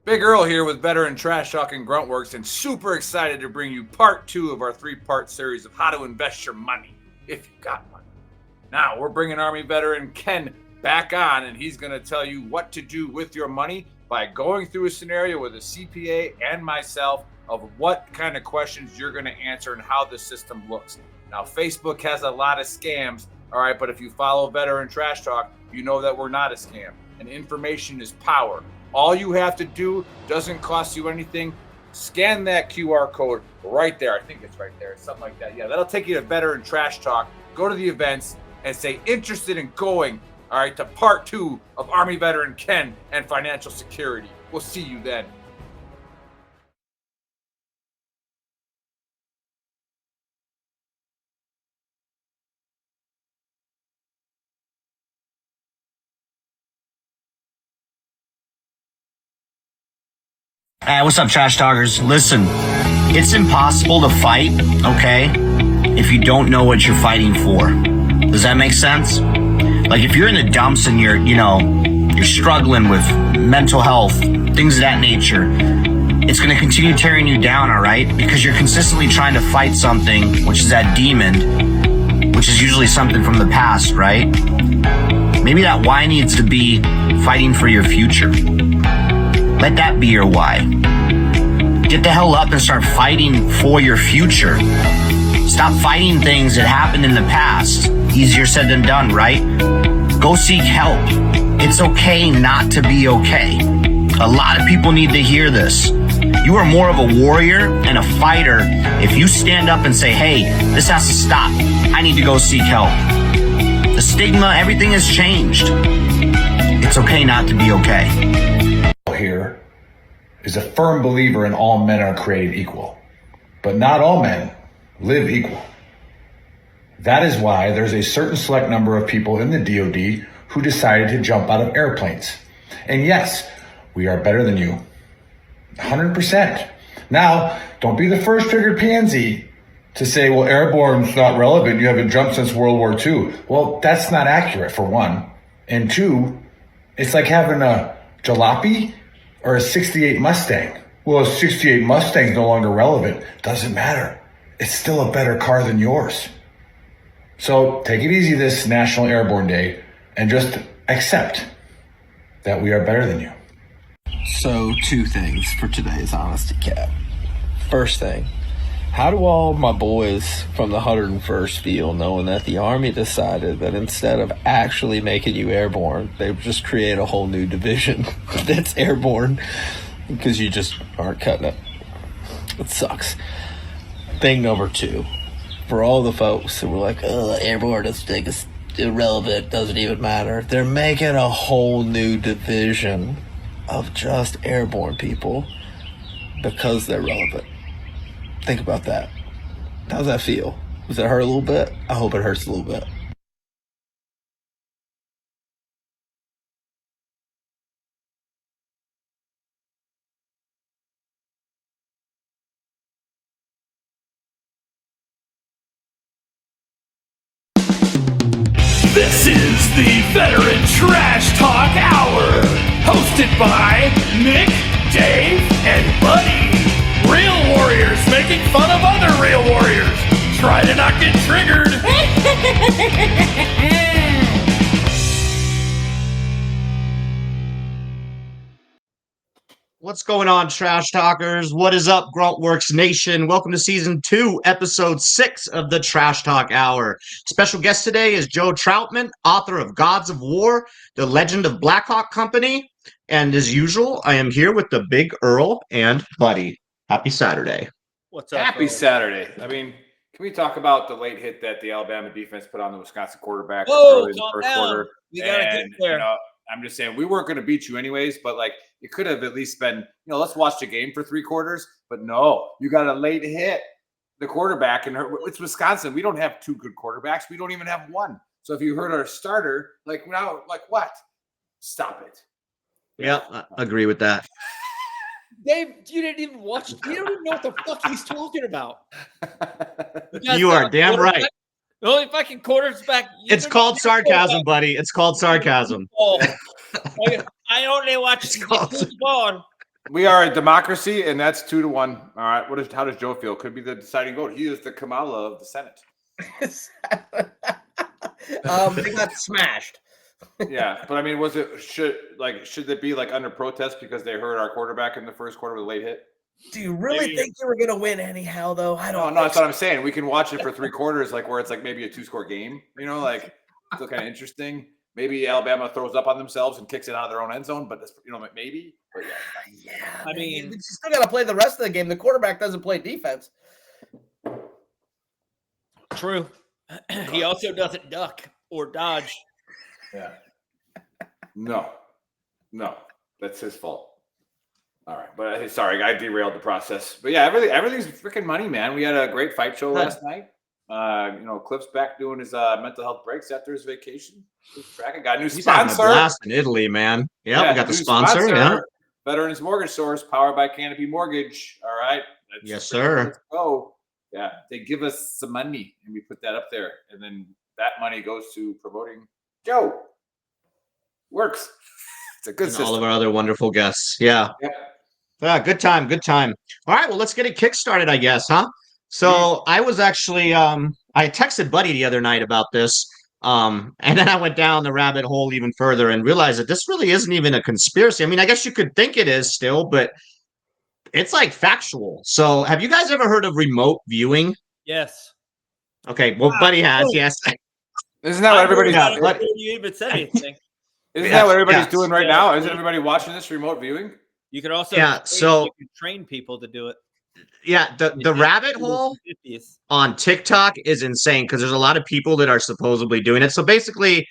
Big Earl here with Veteran Trash Talk and Gruntworks, and super excited to bring you part 2 of our 3-part series of how to invest your money, if you've got money. Now, we're bringing Army veteran Ken back on, and he's going to tell you what to do with your money by going through a scenario with a CPA and myself of what kind of questions you're going to answer and how the system looks. Now, Facebook has a lot of scams, all right, but if you follow Veteran Trash Talk, you know that we're not a scam, and information is power. All you have to do doesn't cost you anything. Scan that QR code right there. I think it's right there. It's something like that. Yeah, that'll take you to Veteran Trash Talk. Go to the events and say interested in going, all right, to part 2 of Army veteran Ken and financial security. We'll see you then. Hey, what's up, Trash Talkers? Listen, it's impossible to fight, okay, if you don't know what you're fighting for. Does that make sense? Like, if you're in the dumps and you're struggling with mental health, things of that nature, it's going to continue tearing you down, all right? Because you're consistently trying to fight something, which is that demon, which is usually something from the past, right? Maybe that why needs to be fighting for your future. Let that be your why. Get the hell up and start fighting for your future. Stop fighting things that happened in the past. Easier said than done, right? Go seek help. It's okay not to be okay. A lot of people need to hear this. You are more of a warrior and a fighter if you stand up and say, hey, this has to stop. I need to go seek help. The stigma, everything has changed. It's okay not to be okay. Here is a firm believer in all men are created equal, but not all men live equal. That is why there's a certain select number of people in the DoD who decided to jump out of airplanes. And yes, we are better than you. 100%. Now, don't be the first triggered pansy to say, well, airborne's not relevant. You haven't jumped since World War II. Well, that's not accurate, for one. And two, it's like having a jalopy or a 68 Mustang. Well, a 68 Mustang's no longer relevant. Doesn't matter. It's still a better car than yours. So take it easy this National Airborne Day and just accept that we are better than you. So, 2 things for today's Honesty Cap. First thing, how do all my boys from the 101st feel knowing that the Army decided that instead of actually making you airborne, they would just create a whole new division that's airborne because you just aren't cutting it? It sucks. Thing number 2, for all the folks who were like, oh, airborne is irrelevant, doesn't even matter. They're making a whole new division of just airborne people because they're relevant. Think about that. How's that feel? Does it hurt a little bit? I hope it hurts a little bit. This is the Veteran Trash Talk Hour, hosted by Nick, Dave, and Buddy. Real warriors making fun of other real warriors. Try to not get triggered. What's going on, Trash Talkers? What is up, Gruntworks Nation? Welcome to Season 2, Episode 6 of the Trash Talk Hour. Special guest today is Joe Troutman, author of Gods of War, The Legend of Blackhawk Company. And as usual, I am here with the Big Earl and Buddy. Happy Saturday. What's up? Happy Saturday. I mean, can we talk about the late hit that the Alabama defense put on the Wisconsin quarterback early in the first quarter? We gotta get there. I'm just saying we weren't going to beat you anyways, but like it could have at least been, let's watch the game for 3 quarters. But no, you got a late hit the quarterback, and it's Wisconsin. We don't have 2 good quarterbacks. We don't even have one. So if you hurt our starter, like what? Stop it. Yeah, I agree with that. Dave, you didn't even watch. You don't even know what the fuck he's talking about. You are damn right. The only fucking quarterback. It's called sarcasm, buddy. It's called sarcasm. I only watch football. We are a democracy, and that's 2-1. All right. How does Joe feel? Could be the deciding vote. He is the Kamala of the Senate. They got smashed. Yeah, but I mean, should it be like under protest because they hurt our quarterback in the first quarter with a late hit? Do you really think you were gonna win anyhow, though? I don't. No, that's what I'm saying. We can watch it for 3 quarters, like where it's like maybe a 2-score game. Like still kind of interesting. Maybe Alabama throws up on themselves and kicks it out of their own end zone, but maybe. But yeah. I mean, you still got to play the rest of the game. The quarterback doesn't play defense. True. He also doesn't duck or dodge. Yeah. No, that's his fault. All right, but sorry, I derailed the process. But yeah, everything's freaking money, man. We had a great fight show last night. Cliff's back doing his mental health breaks after his vacation. I got a new sponsor. Blast in Italy, man. Yeah, we got the sponsor. Yeah, Veterans Mortgage Source, powered by Canopy Mortgage. All right. Yes, sir. Let's go. Yeah, they give us some money, and we put that up there, and then that money goes to promoting Joe. Works. It's a good system. All of our other wonderful guests. Yeah. Yeah. Good time. All right. Well, let's get it kickstarted, I guess, huh? So I was actually, I texted Buddy the other night about this. And then I went down the rabbit hole even further and realized that this really isn't even a conspiracy. I mean, I guess you could think it is still, but it's like factual. So have you guys ever heard of remote viewing? Yes. Okay. Well, Buddy has, yes. Isn't that what everybody's doing? You even said anything. Isn't that what everybody's doing right now? Isn't everybody watching this remote viewing? You could also train people to do it. Yeah, the rabbit hole on TikTok is insane because there's a lot of people that are supposedly doing it. So basically,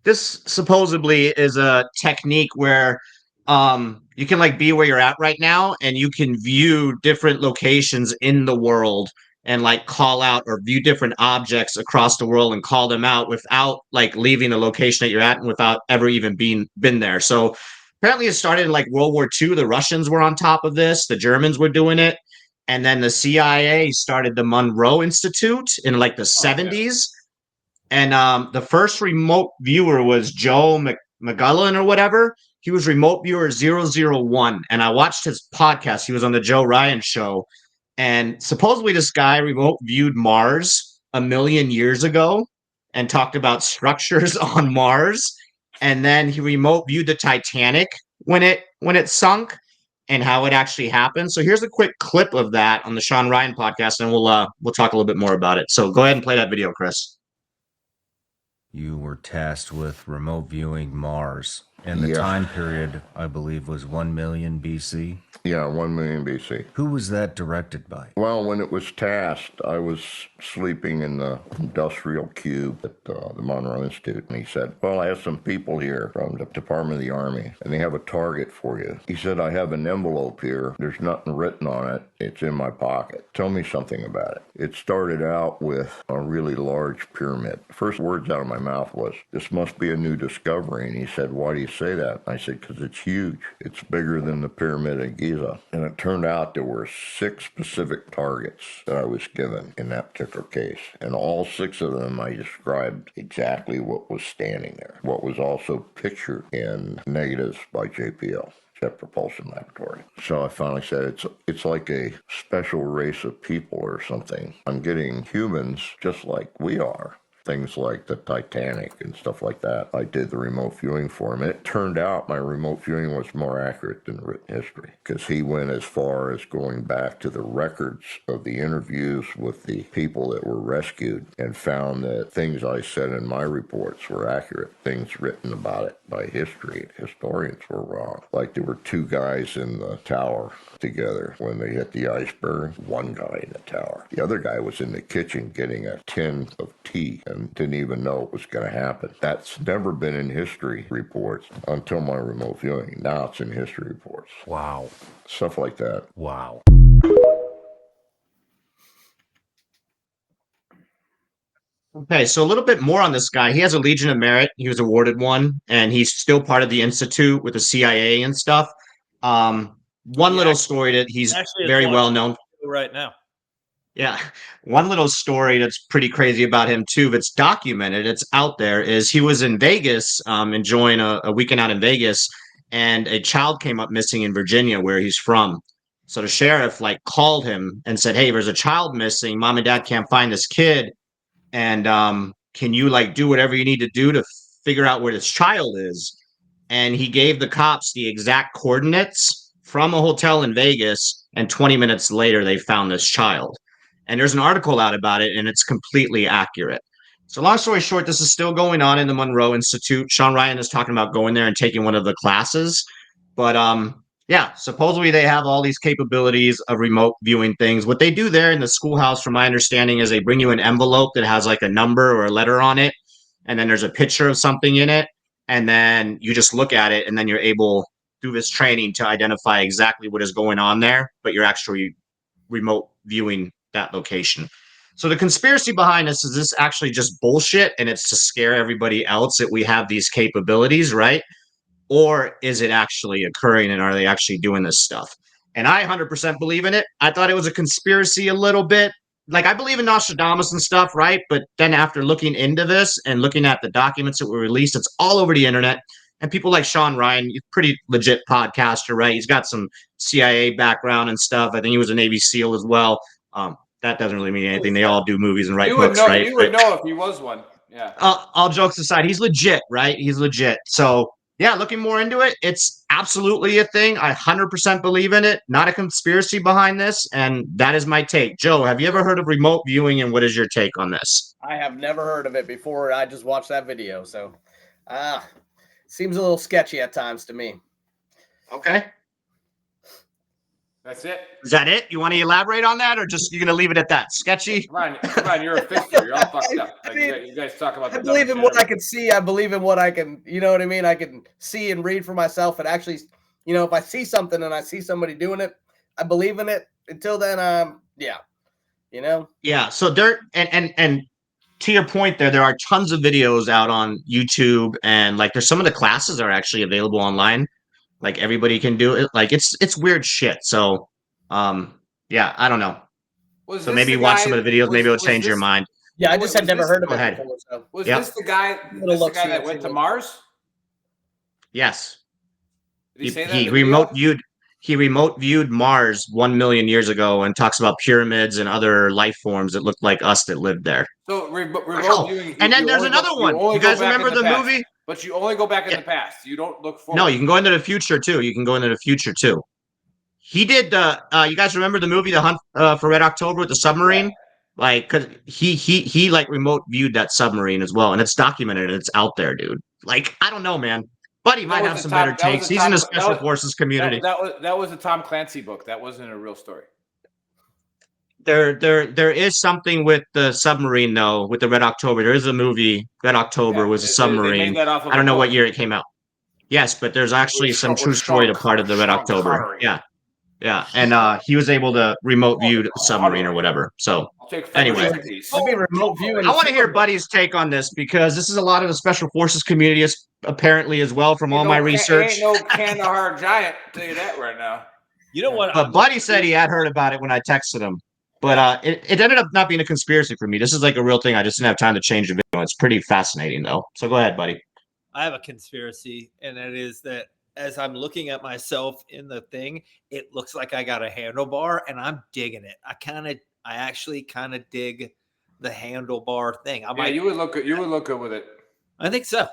this supposedly is a technique where you can be where you're at right now and you can view different locations in the world and call out or view different objects across the world and call them out without leaving the location that you're at and without ever even been there. So apparently it started in World War II. The Russians were on top of this. The Germans were doing it. And then the CIA started the Monroe Institute in the 70s. And the first remote viewer was Joe McGullen or whatever. He was remote viewer 001. And I watched his podcast. He was on the Joe Ryan show. And supposedly this guy remote viewed Mars 1 million years ago and talked about structures on Mars. And then he remote viewed the Titanic when it sunk and how it actually happened. So here's a quick clip of that on the Sean Ryan podcast, and we'll talk a little bit more about it. So go ahead and play that video, Chris. You were tasked with remote viewing Mars. And the time period, I believe, was 1 million BC. Yeah, 1 million BC. Who was that directed by? Well, when it was tasked, I was sleeping in the industrial cube at the Monroe Institute, and he said, well, I have some people here from the Department of the Army, and they have a target for you. He said, I have an envelope here. There's nothing written on it. It's in my pocket. Tell me something about it. It started out with a really large pyramid. The first words out of my mouth was, this must be a new discovery. And he said, why do you say that? I said, because it's huge. It's bigger than the Pyramid of Giza. And it turned out there were 6 specific targets that I was given in that particular case. And all 6 of them, I described exactly what was standing there. What was also pictured in negatives by JPL. Jet Propulsion Laboratory. So I finally said, it's like a special race of people or something. I'm getting humans just like we are. Things like the Titanic and stuff like that. I did the remote viewing for him, and it turned out my remote viewing was more accurate than written history, because he went as far as going back to the records of the interviews with the people that were rescued and found that things I said in my reports were accurate. Things written about it by historians were wrong. Like there were 2 guys in the tower together when they hit the iceberg. 1 guy in the tower. The other guy was in the kitchen getting a tin of tea and didn't even know it was going to happen. That's never been in history reports until my remote viewing. Now it's in history reports. Wow. Stuff like that. Wow. Okay, so a little bit more on this guy. He has a Legion of Merit. He was awarded one, and he's still part of the Institute with the CIA and stuff. One little story that he's very well known right now. Yeah. One little story that's pretty crazy about him too, that's documented, it's out there, is he was in Vegas, enjoying a weekend out in Vegas, and a child came up missing in Virginia, where he's from. So the sheriff like called him and said, "Hey, there's a child missing. Mom and dad can't find this kid, and can you like do whatever you need to do to figure out where this child is?" And he gave the cops the exact coordinates from a hotel in Vegas, and 20 minutes later they found this child. And there's an article out about it, and it's completely accurate. So long story short, this is still going on in the Monroe Institute. Sean Ryan is talking about going there and taking one of the classes. But yeah, supposedly they have all these capabilities of remote viewing things. What they do there in the schoolhouse, from my understanding, is they bring you an envelope that has like a number or a letter on it, and then there's a picture of something in it, and then you just look at it, and then you're able through this training to identify exactly what is going on there, but you're actually remote viewing that location. So the conspiracy behind this is this actually just bullshit, and it's to scare everybody else that we have these capabilities, right? Or is it actually occurring, and are they actually doing this stuff? And I 100% believe in it. I thought it was a conspiracy a little bit. Like, I believe in Nostradamus and stuff, right? But then after looking into this and looking at the documents that were released, it's all over the internet. And people like Sean Ryan, he's a pretty legit podcaster, right? He's got some CIA background and stuff. I think he was a Navy SEAL as well. That doesn't really mean anything. They all do movies and write books, right? You would know if he was one. Yeah. All jokes aside, he's legit, right? He's legit. So yeah, looking more into it, it's absolutely a thing. I 100% believe in it. Not a conspiracy behind this, and that is my take. Joe, have you ever heard of remote viewing, and what is your take on this? I have never heard of it before. I just watched that video, so seems a little sketchy at times to me. Okay. That's it. Is that it? You want to elaborate on that, or just you're going to leave it at that? Sketchy? Come on, you're a fixer. You're all fucked up. Like, you guys talk about. I believe in what I can see. I believe in what I can. You know what I mean? I can see and read for myself, and actually, you know, if I see something and I see somebody doing it, I believe in it. Until then, yeah, you know. Yeah. So there, and to your point, there are tons of videos out on YouTube, and like there's some of the classes are actually available online. Like everybody can do it. Like it's weird shit. So, yeah, I don't know. So maybe watch some of the videos. Maybe it'll change your mind. Yeah, I just had never heard of it before. So. Was this the guy? That went to Mars? Yes. Did he say that? He remote viewed Mars 1 million years ago and talks about pyramids and other life forms that looked like us that lived there. So remote viewing. And then there's another one. You guys remember the movie? But you only go back in the past. You don't look forward. No, you can go into the future too. He did. You guys remember the movie The Hunt for Red October with the submarine? Yeah. Like, cause he like remote viewed that submarine as well, and it's documented and it's out there, dude. Like, I don't know, man. Buddy might have some better takes. He's in the special forces community. That was a Tom Clancy book. That wasn't a real story. There is something with the submarine though. With the Red October, there is a movie. Red October was a submarine. They made that off of I don't know what year it came out. Yes, but there's actually some true story to part of the Red October. Yeah, and he was able to remote view the submarine or whatever. So anyway, remote viewing. I want to hear Buddy's take on this because this is a lot of the special forces community apparently as well from all my research. Ain't no Kandahar giant, tell you that right now. You know what? But Buddy said he had heard about it when I texted him. But it ended up not being a conspiracy for me. This is like a real thing. I just didn't have time to change the video. It's pretty fascinating, though. So go ahead, buddy. I have a conspiracy, and that is that as I'm looking at myself in the thing, it looks like I got a handlebar, and I'm digging it. I actually kind of dig the handlebar thing. You would look good. You would look good with it. I think so.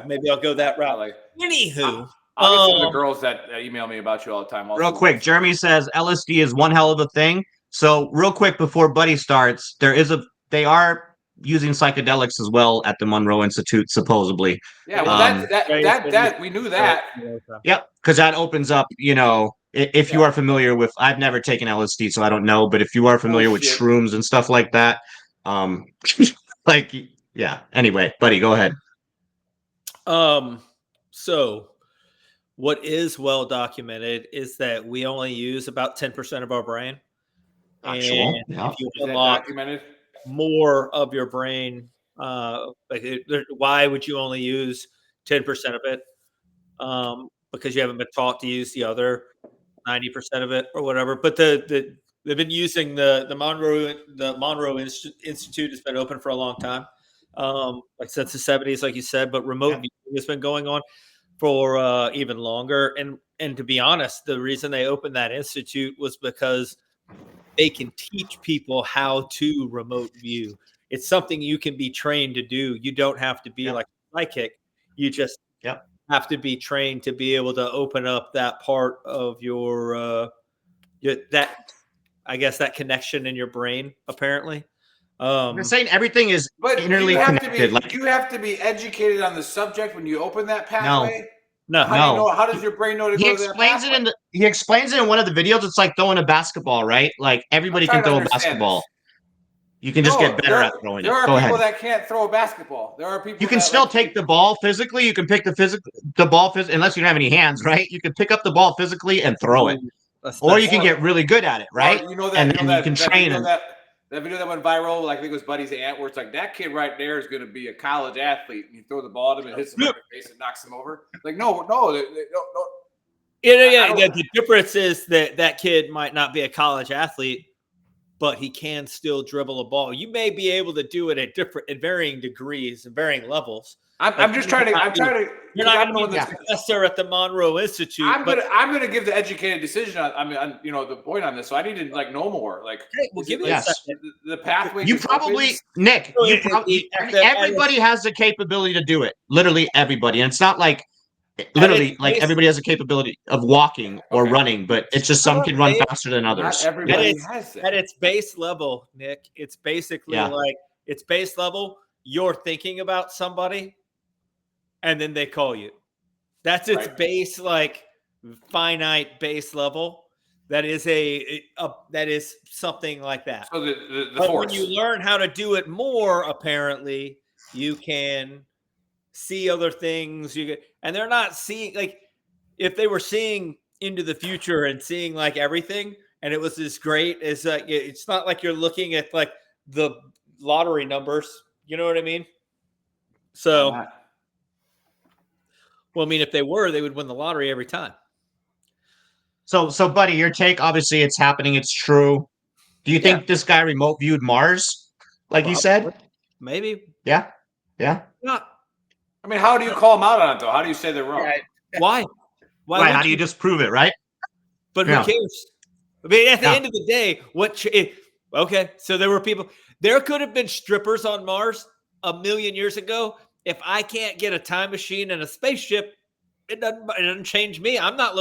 Maybe I'll go that route. Anywho. I'll get some of the girls that email me about you all the time. Real quick, Jeremy says LSD is one hell of a thing. So real quick before Buddy starts, they are using psychedelics as well at the Monroe Institute, supposedly. Yeah, well, that we knew that. Yep, because that opens up, if you are familiar with, I've never taken LSD, so I don't know, but if you are familiar with shrooms and stuff like that, anyway, Buddy, go ahead. So what is well documented is that we only use about 10% of our brain. And if you unlock more of your brain, why would you only use 10% of it? Because you haven't been taught to use the other 90% of it or whatever. But they've been using the Monroe Institute has been open for a long time, like since the 70s, like you said. But remote viewing has been going on. for even longer. And to be honest, the reason they opened that institute was because they can teach people how to remote view. It's something you can be trained to do. You don't have to be like a psychic. You just have to be trained to be able to open up that part of your that connection in your brain, apparently. I'm saying everything is internally connected. You have to be educated on the subject when you open that pathway. No. How does your brain know to go to that pathway? He explains it in one of the videos. It's like throwing a basketball, right? Like everybody can throw a basketball. You can just get better at throwing it. There are people that can't throw a basketball. There are people. You can still take the ball physically. You can pick the ball unless you don't have any hands, right? You can pick up the ball physically and throw it, or you can get really good at it, right? You know that, and then you can train. That video that went viral, like I think it was Buddy's aunt, where it's like that kid right there is going to be a college athlete, and you throw the ball at him and hits him in the face and knocks him over. Like no. The difference is that kid might not be a college athlete, but he can still dribble a ball. You may be able to do it at varying degrees and varying levels. I'm trying to. You're not going to be the professor at the Monroe Institute. I'm going to give the educated decision on the point on this. So I need to know more. Like, give me a second. The pathway. You probably, Nick. Everybody has the capability to do it. Literally everybody, and it's not like. Literally, like everybody has a capability of walking or running, but it's just some can run faster than others. Not everybody has that. At its base level, Nick, it's basically like its base level. You're thinking about somebody, and then they call you. That's its base, like finite base level. That is that is something like that. So the but force. When you learn how to do it more, apparently, you can see other things. And they're not seeing, like, if they were seeing into the future and seeing like everything, and it was as great as it's not like you're looking at like the lottery numbers. You know what I mean? So, well, I mean, if they were, they would win the lottery every time. So, buddy, your take, obviously it's happening. It's true. Do you think this guy remote viewed Mars? Like you said? Maybe. Yeah. Not. I mean, how do you call them out on it, though? How do you say they're wrong? Right. Why? Right. How do you just prove it, right? But who cares? I mean, at the end of the day, okay, so there were people. There could have been strippers on Mars 1,000,000 years ago. If I can't get a time machine and a spaceship, it doesn't change me. I'm not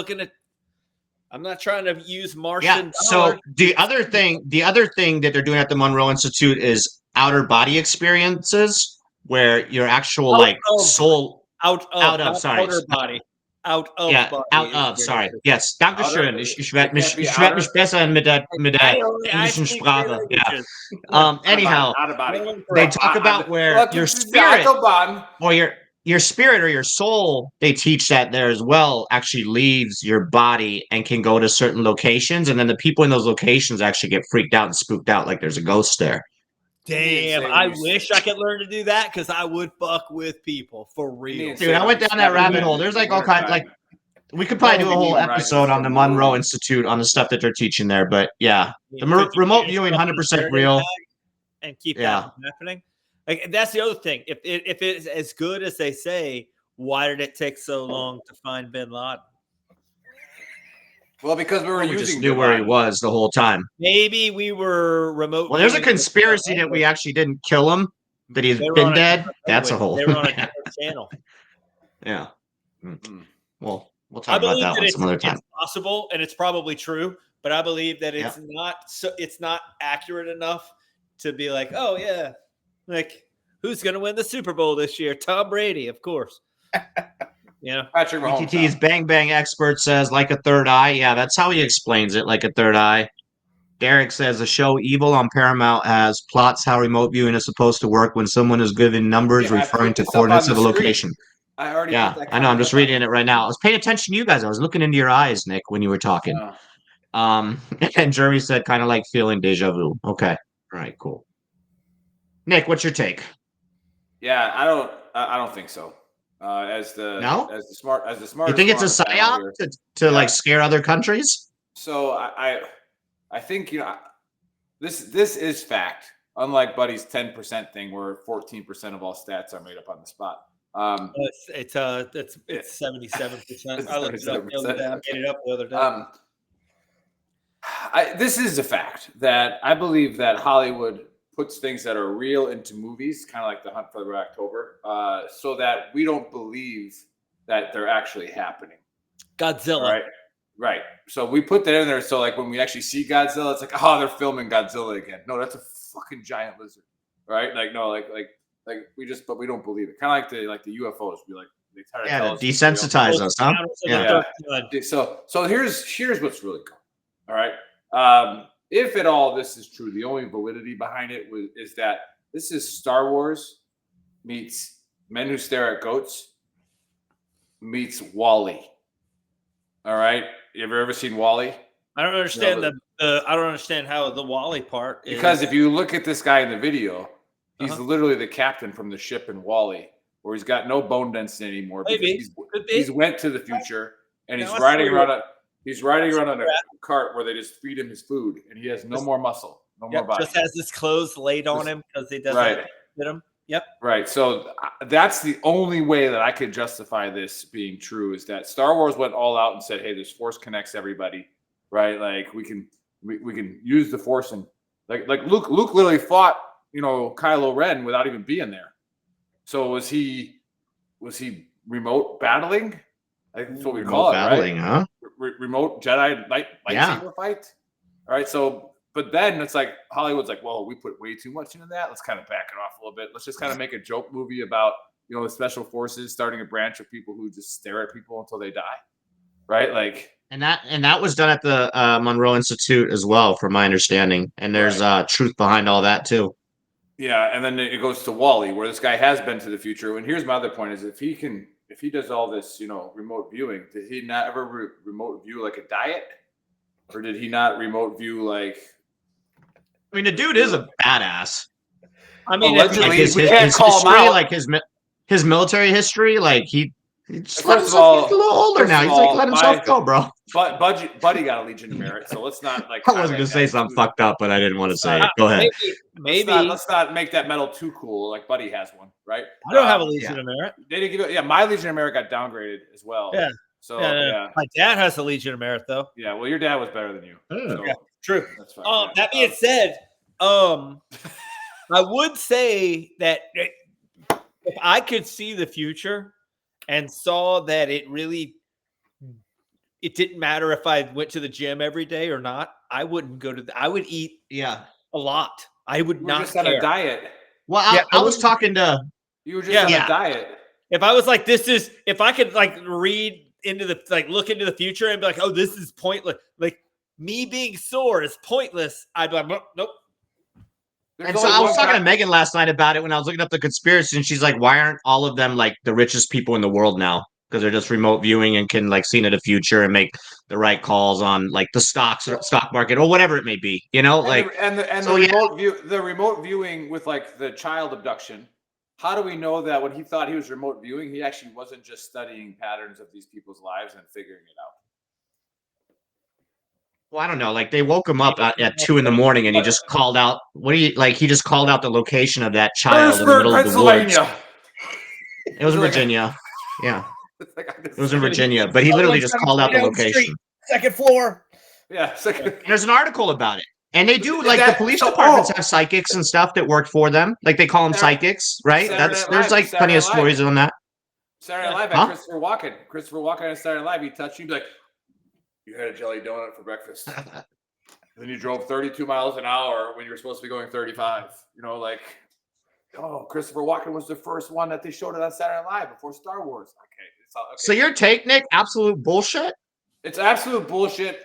trying to use Martian. Yeah. So the other thing that they're doing at the Monroe Institute is outer body experiences, where your actual soul out of body. Sorry. Yes, Dankeschön. Ich werde mich besser mit der englischen Sprache. Yeah. Anyhow, they talk about where your spirit or your spirit or your soul, they teach that there as well, actually leaves your body and can go to certain locations, and then the people in those locations actually get freaked out and spooked out like there's a ghost there. Damn, I wish I could learn to do that, because I would fuck with people for real. Dude, I went down that rabbit hole. There's like all kinds, like we could probably do a whole episode on the Monroe Institute on the stuff that they're teaching there. But yeah, the remote viewing 100% real. And keep that happening. Like, that's the other thing. If it's as good as they say, why did it take so long to find Bin Laden? Well, because we just knew where he was the whole time. Maybe we were remote. Well, there's a conspiracy that we actually didn't kill him, that he's been dead. That's a whole. They were on a different channel. Yeah. Well, we'll talk about that one some other time. It's possible, and it's probably true, but I believe that it's not accurate enough to be like, oh yeah, like who's going to win the Super Bowl this year? Tom Brady, of course. Patrick Mahomes. BTT's Bang Bang expert says, like a third eye. Yeah, that's how he explains it, like a third eye. Derek says the show Evil on Paramount has plots how remote viewing is supposed to work when someone is given numbers referring to coordinates of a location. I already I know. I'm just reading it right now. I was paying attention to you guys. I was looking into your eyes, Nick, when you were talking. And Jeremy said kind of like feeling deja vu. Okay. All right, cool. Nick, what's your take? Yeah, I don't think so. As the smart. You think it's a psyop to like scare other countries? So I think this is fact. Unlike Buddy's 10% thing, where 14% of all stats are made up on the spot. It's 77%. I looked it up the other day. I made it up the other day. This is a fact that I believe that Hollywood puts things that are real into movies, kind of like The Hunt for Red October, so that we don't believe that they're actually happening. Godzilla. Right. So we put that in there. So like when we actually see Godzilla, it's like, oh, they're filming Godzilla again. No, that's a fucking giant lizard. Right? Like, no, like but we don't believe it. Kind of like the UFOs. We like, they try to tell us. Desensitize us, huh? Yeah. So here's what's really cool. All right. If at all this is true, the only validity behind it is that this is Star Wars meets Men Who Stare at Goats meets WALL-E. All right. You ever seen WALL-E? I don't understand I don't understand how the WALL-E part is. Because if you look at this guy in the video, he's literally the captain from the ship in WALL-E, where he's got no bone density anymore. Maybe. He's went to the future and he's riding around on a cart where they just feed him his food, and he has no more muscle, no more body. Just has his clothes laid on him because he doesn't fit him. Yep. Right. So that's the only way that I could justify this being true, is that Star Wars went all out and said, "Hey, this Force connects everybody, right? Like we can use the Force." And like Luke literally fought, Kylo Ren without even being there. So was he remote battling? I think that's what we call it, battling, right? Huh? Remote Jedi lightsaber fight. All right, so but then it's like Hollywood's like, well, we put way too much into that. Let's kind of back it off a little bit. Let's just kind of make a joke movie about the special forces starting a branch of people who just stare at people until they die, right? Like, and that was done at the Monroe Institute as well, from my understanding. And there's truth behind all that too. Yeah, and then it goes to WALL-E, where this guy has been to the future. And here's my other point: is if he does all this, remote viewing, did he not ever remote view like a diet? Or did he not remote view like... I mean, the dude is a badass. I mean, allegedly, his military history, like he's a little older now. He's like, let himself go, bro. But Buddy got a Legion of Merit, so let's not like... I wasn't going to say something fucked up, but I didn't want to say it. Go ahead. Maybe. Let's not make that medal too cool, like Buddy has one, right? I don't have a Legion of Merit. They didn't give it... Yeah, my Legion of Merit got downgraded as well. Yeah. So, My dad has the Legion of Merit, though. Yeah, well, your dad was better than you. So, true. That's fine. That being said, I would say that if I could see the future and saw that it didn't matter if I went to the gym every day or not, I wouldn't go to I would eat a lot. I would not just on a diet. Well, I was talking to... You were just on a diet. If I was like, if I could like read into look into the future and be like, oh, this is pointless. Like me being sore is pointless. I'd be like, nope. And so I was talking to Megan last night about it when I was looking up the conspiracy, and she's like, why aren't all of them like the richest people in the world now? Because they're just remote viewing and can like see into the future and make the right calls on like the stock market or whatever it may be, the remote viewing with like the child abduction. How do we know that when he thought he was remote viewing, he actually wasn't just studying patterns of these people's lives and figuring it out? Well, I don't know. Like they woke him up at 2 a.m. and he just called out. He just called out the location of that child in the middle of the woods. It was in Virginia. Yeah. It was in Virginia, but he literally just called out the location. Second floor. Yeah. There's an article about it. And they do, like, the police departments have psychics and stuff that work for them. Like, they call them psychics, right? There's, like, plenty of stories on that. Saturday Night Live had Christopher Walken. Christopher Walken on Saturday Night Live, he touched you, he'd be like, you had a jelly donut for breakfast. Then you drove 32 miles an hour when you were supposed to be going 35. Christopher Walken was the first one that they showed it on Saturday Night Live before Star Wars. Okay. So your take, Nick, absolute bullshit? It's absolute bullshit.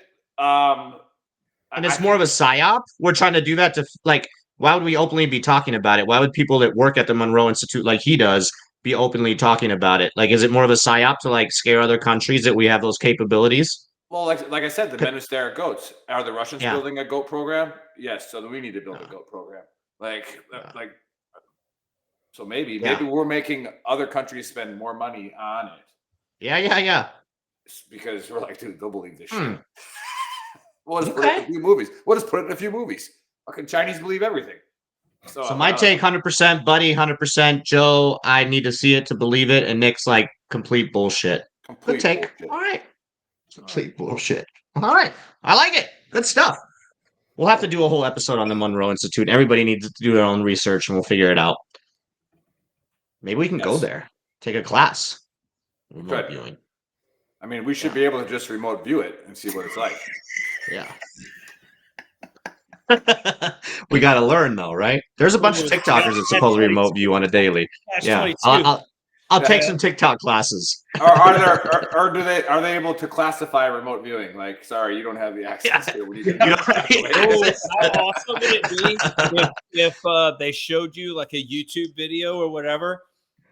And it's more of a psyop. We're trying to do that to, like, why would we openly be talking about it? Why would people that work at the Monroe Institute like he does be openly talking about it? Like, is it more of a psyop to, like, scare other countries that we have those capabilities? Well, like I said, the men who stare at goats. Are the Russians building a goat program? Yes. So then we need to build a goat program. So maybe we're making other countries spend more money on it. Yeah. Because we're like, dude, they'll believe this shit. We'll just put it in a few movies. Fucking Chinese believe everything. So my take, 100%, Buddy, 100%, Joe, I need to see it to believe it, and Nick's like complete bullshit. Good take. Bullshit. All right. Complete bullshit. All right. I like it. Good stuff. We'll have to do a whole episode on the Monroe Institute. Everybody needs to do their own research, and we'll figure it out. Maybe we can go there, take a class. Remote viewing. I mean, we should be able to just remote view it and see what it's like. Yeah. We got to learn though, right? There's a bunch of TikTokers that supposedly remote view on a daily. Yeah, I'll take some TikTok classes. Are they able to classify remote viewing? Like, sorry, you don't have the access here. We need to how awesome would it be if they showed you like a YouTube video or whatever,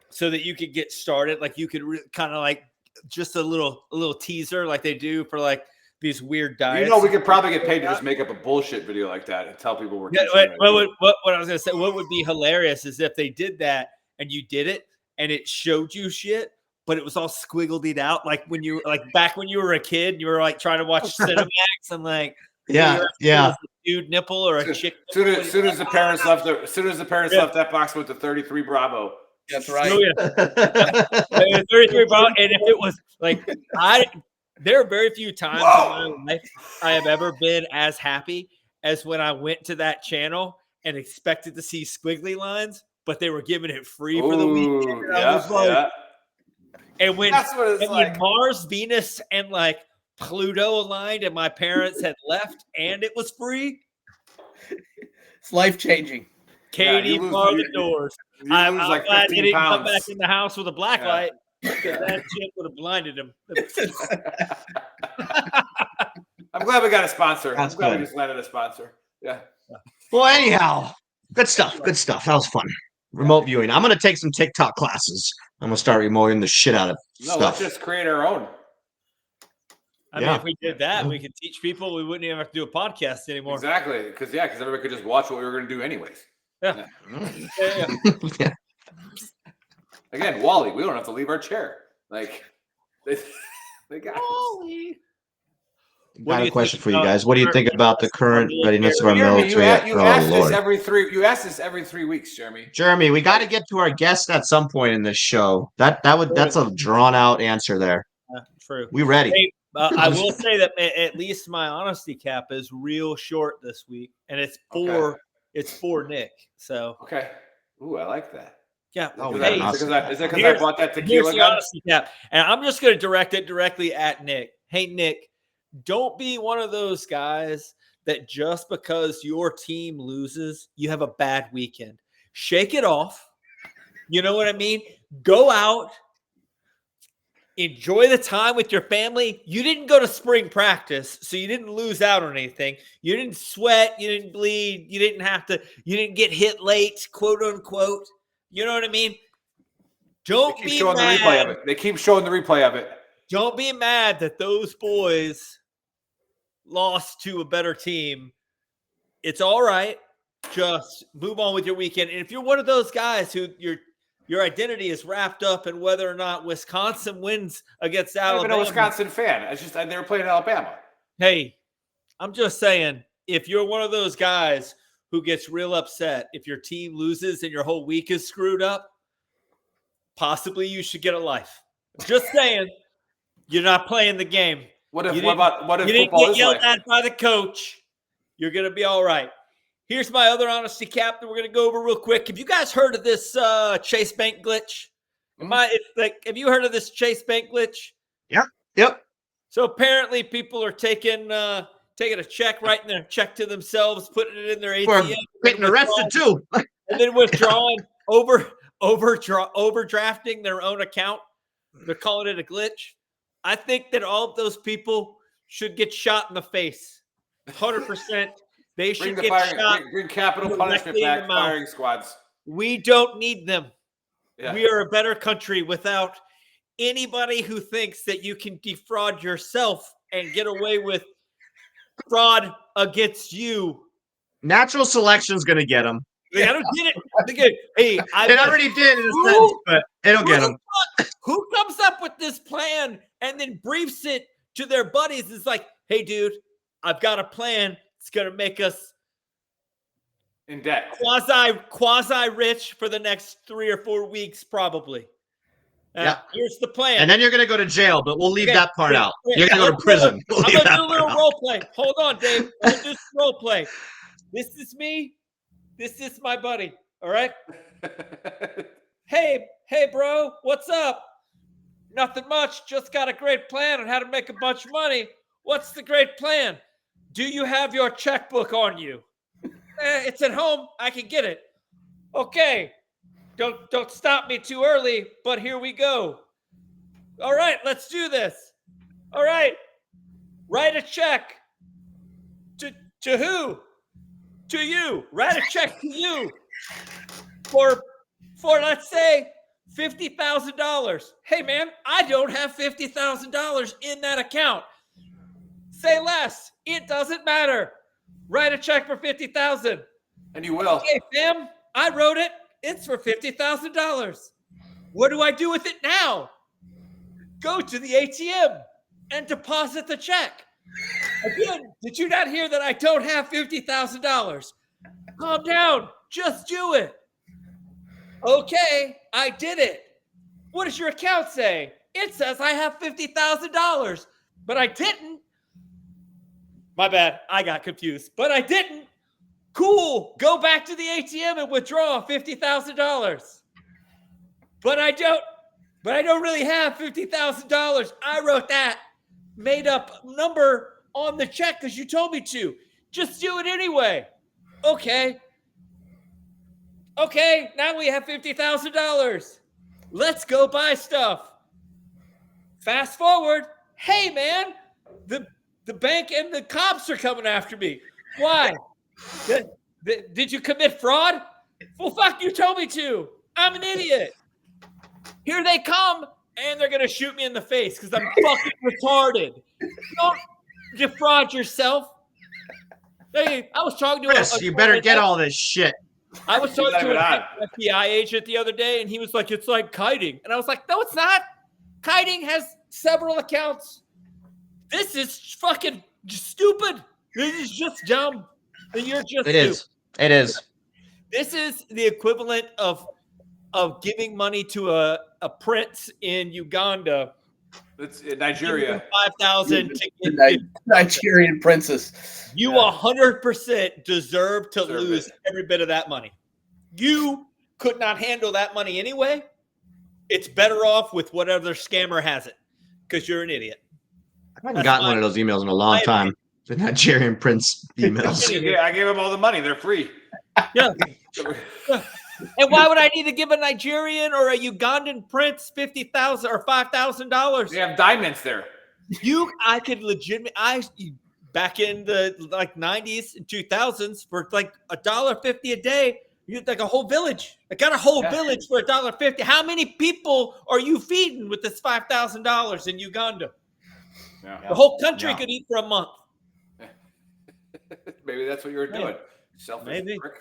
so that you could get started? Like you could kind of like just a little teaser, like they do for like these weird diets. You know, we could probably get paid to just make up a bullshit video like that and tell people we're. What I was gonna say, what would be hilarious is if they did that and you did it and it showed you shit, but it was all squiggled out, like when you back when you were a kid, you were like trying to watch Cinemax and like a dude nipple or a chick. As soon as the parents left that box with the 33 Bravo. That's right. Oh, yeah. 33 Bravo, and if it was like there are very few times in my life I have ever been as happy as when I went to that channel and expected to see squiggly lines, but they were giving it free for the weekend. And when Mars, Venus, and like Pluto aligned and my parents had left and it was free. It's life-changing. Katie barred the doors. I'm like glad they didn't come back in the house with a black light. Because that shit would have blinded him. I'm glad we got a sponsor. I'm glad we just landed a sponsor. Yeah. Well, anyhow, good stuff. Good stuff. That was fun. Remote viewing. I'm going to take some TikTok classes. I'm going to start remoting the shit out of stuff. Let's just create our own. I mean, if we did that, we could teach people. We wouldn't even have to do a podcast anymore. Exactly. Because everybody could just watch what we were going to do anyways. Yeah. Yeah. Again, Wally, we don't have to leave our chair. Like, they got Wally. Got a question for you guys. What do you think about the current readiness of our military? You ask this every 3 weeks, Jeremy. Jeremy, we got to get to our guest at some point in this show. That's a drawn out answer there. True. We ready? Hey, I will say that at least my honesty cap is real short this week, and it's for Nick. So okay. Ooh, I like that. Yeah. Is it because I bought that tequila gun? Yeah. And I'm just going to direct it directly at Nick. Hey, Nick, don't be one of those guys that just because your team loses, you have a bad weekend. Shake it off. You know what I mean? Go out. Enjoy the time with your family. You didn't go to spring practice, so you didn't lose out on anything. You didn't sweat. You didn't bleed. You didn't get hit late, quote unquote. You know what I mean? Don't be mad. The replay of it. They keep showing the replay of it. Don't be mad that those boys lost to a better team. It's all right. Just move on with your weekend. And if you're one of those guys who your identity is wrapped up in whether or not Wisconsin wins against Alabama. I'm not even a Wisconsin fan. They were playing Alabama. Hey, I'm just saying, if you're one of those guys who gets real upset if your team loses and your whole week is screwed up, possibly you should get a life. Just saying, you're not playing the game. What if you didn't get yelled at by the coach? You're going to be all right. Here's my other honesty cap that we're going to go over real quick. Have you guys heard of this Chase Bank glitch? Have you heard of this Chase Bank glitch? Yep. So apparently people are taking a check, writing their check to themselves, putting it in their ATM. We're getting arrested too. And then withdrawing, overdrafting their own account. They're calling it a glitch. I think that all of those people should get shot in the face. 100%. They should get shot. Bring capital punishment back, firing squads. We don't need them. Yeah. We are a better country without anybody who thinks that you can defraud yourself and get away with fraud against you. Natural selection's going to get them. I don't get it. Hey, it already did in a sense, but it'll get them. Who comes up with this plan and then briefs it to their buddies? It's like, hey, dude, I've got a plan. It's going to make us In debt. Quasi rich for the next 3 or 4 weeks, probably. Yeah. Here's the plan. And then you're going to go to jail, but we'll leave that part out. You're going to go to prison. I'm going to do a little role play. Hold on, Dave. I'm going to do some role play. This is me. This is my buddy. All right? Hey, bro. What's up? Nothing much. Just got a great plan on how to make a bunch of money. What's the great plan? Do you have your checkbook on you? It's at home. I can get it. Okay. Don't stop me too early, but here we go. All right, let's do this. All right. Write a check. To who? To you. Write a check to you. For let's say $50,000. Hey man, I don't have $50,000 in that account. Say less. It doesn't matter. Write a check for $50,000. And you will. Okay, fam. I wrote it. It's for $50,000. What do I do with it now? Go to the ATM and deposit the check. Again, did you not hear that I don't have $50,000? Calm down. Just do it. Okay, I did it. What does your account say? It says I have $50,000, but I didn't. My bad. I got confused, but I didn't. Cool. Go back to the ATM and withdraw $50,000. But I don't really have $50,000. I wrote that made up number on the check because you told me to. Just do it anyway. Okay, now we have $50,000. Let's go buy stuff. Fast forward. Hey, man, the bank and the cops are coming after me. Why? Did you commit fraud? Well, fuck, you told me to. I'm an idiot. Here they come, and they're going to shoot me in the face because I'm fucking retarded. Don't defraud yourself. Hey, I was talking to Chris, you better get all this shit. I was talking to an FBI agent the other day, and he was like, it's like kiting. And I was like, no, it's not. Kiting has several accounts. This is fucking stupid. This is just dumb. You're just stupid. It is. This is the equivalent of giving money to a prince in Uganda. It's in Nigeria. 5,000 to get Nigerian princess. You 100% deserve to lose every bit of that money. You could not handle that money anyway. It's better off with whatever scammer has it because you're an idiot. I haven't gotten one of those emails in a long time. The Nigerian prince emails. Yeah, I gave them all the money. They're free. Yeah. And why would I need to give a Nigerian or a Ugandan prince $50,000 or $5,000? They have diamonds there. I could legitimately. Back in the 90s and 2000s for like $1.50 a day, you like a whole village. I got a whole village for $1.50. How many people are you feeding with this $5,000 in Uganda? Yeah. The whole country could eat for a month. Maybe that's what you were doing. Selfish Maybe. Prick.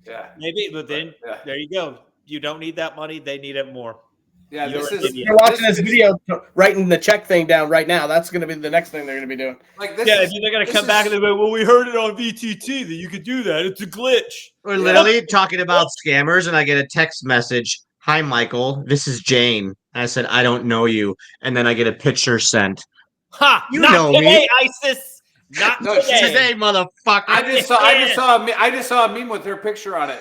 Yeah. Maybe, but then there you go. You don't need that money. They need it more. Yeah, you're watching this video, writing the check thing down right now. That's going to be the next thing they're going to be doing. They're going to come back and they're like, well, we heard it on VTT that you could do that. It's a glitch. We're literally talking about scammers, and I get a text message. Hi, Michael. This is Jane. And I said, I don't know you. And then I get a picture sent. Ha! You not know today, me. ISIS. Not today, motherfucker. I just saw a meme with her picture on it.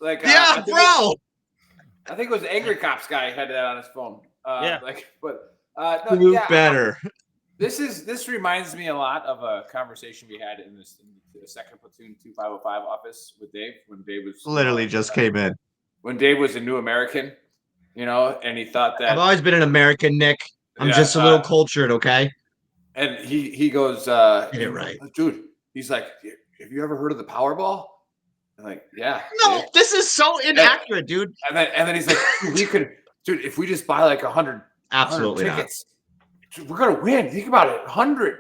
Like, yeah, bro. I think it was the Angry Cops guy had that on his phone. Better. This reminds me a lot of a conversation we had in the 2nd Platoon 2505 office with Dave when Dave was literally just came in. When Dave was a new American, and he thought that I've always been an American, Nick. I'm just a little cultured, okay? And he goes, get it right, dude. He's like, have you ever heard of the Powerball? I'm like, yeah. No, this is so inaccurate, dude. And then he's like, dude, if we just buy like 100 tickets, dude, we're gonna win. Think about it, 100.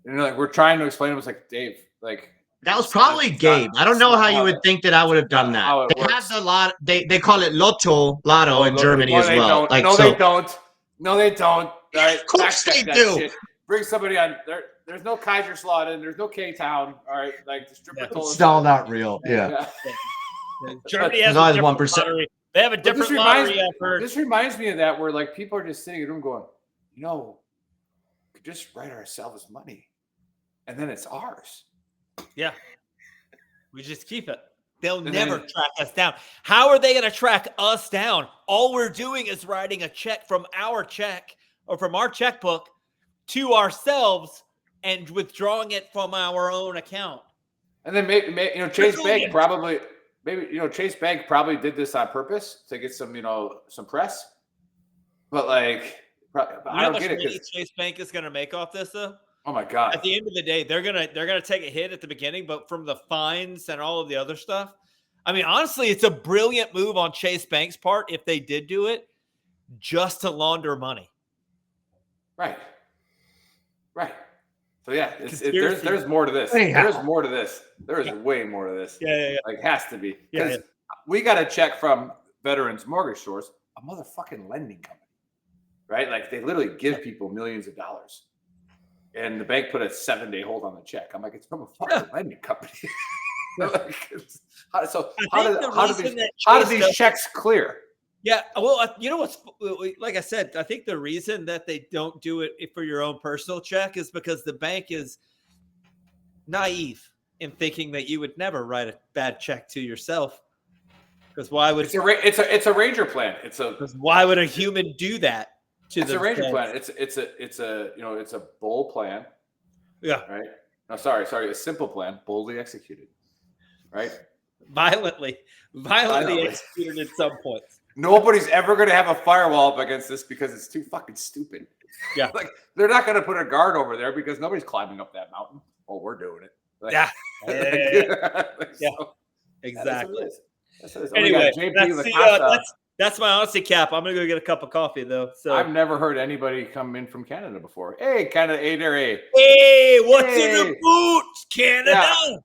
And like we're trying to explain. It was like, Dave, like that was probably Gabe. I don't know how you would think that I would have done that. They have a lot. They call it Lotto in Germany as well. They don't. No, they don't. Right? Of course they do. Shit. bring somebody on. There's no Kaiserslautern. There's no K-Town. All right, like the stripper told us. It's all not real. Yeah. Germany has There's a always different 1%. lottery. They have a different lottery. I've heard. This reminds me of that where like people are just sitting in a room going, we could just write ourselves money, and then it's ours. Yeah, we just keep it. They'll never track us down. How are they going to track us down? All we're doing is writing a check from our check or from our checkbook to ourselves and withdrawing it from our own account. And then maybe Chase Bank probably Chase Bank probably did this on purpose to get some some press. But like, I don't get it. Chase Bank is going to make off this though. Oh my God! At the end of the day, they're gonna take a hit at the beginning, but from the fines and all of the other stuff, I mean, honestly, it's a brilliant move on Chase Bank's part if they did do it, just to launder money. Right. So yeah, there's more to this. There's more to this. There is way more to this. Yeah. Like has to be. Yeah. We got a check from Veterans Mortgage Source, a motherfucking lending company, right? Like they literally give people millions of dollars. And the bank put a 7-day hold on the check. I'm like, it's from a fucking lending company. How do these checks clear? Yeah, well, you know what's like I said, I think the reason that they don't do it for your own personal check is because the bank is naive in thinking that you would never write a bad check to yourself. Because why would it's a Ranger plan? Why would a human do that? It's a Ranger plan. It's a bold plan. Yeah. Right. No, sorry. A simple plan, boldly executed. Right. Violently executed at some points. Nobody's ever going to have a firewall up against this because it's too fucking stupid. Yeah. Like they're not going to put a guard over there because nobody's climbing up that mountain. Oh, we're doing it. Like, yeah. So, exactly. That's what it is. Anyway, that's my honesty cap. I'm gonna go get a cup of coffee though. So I've never heard anybody come in from Canada before. Hey, Canada, hey there, hey. Hey, what's in the boots, Canada? Yeah.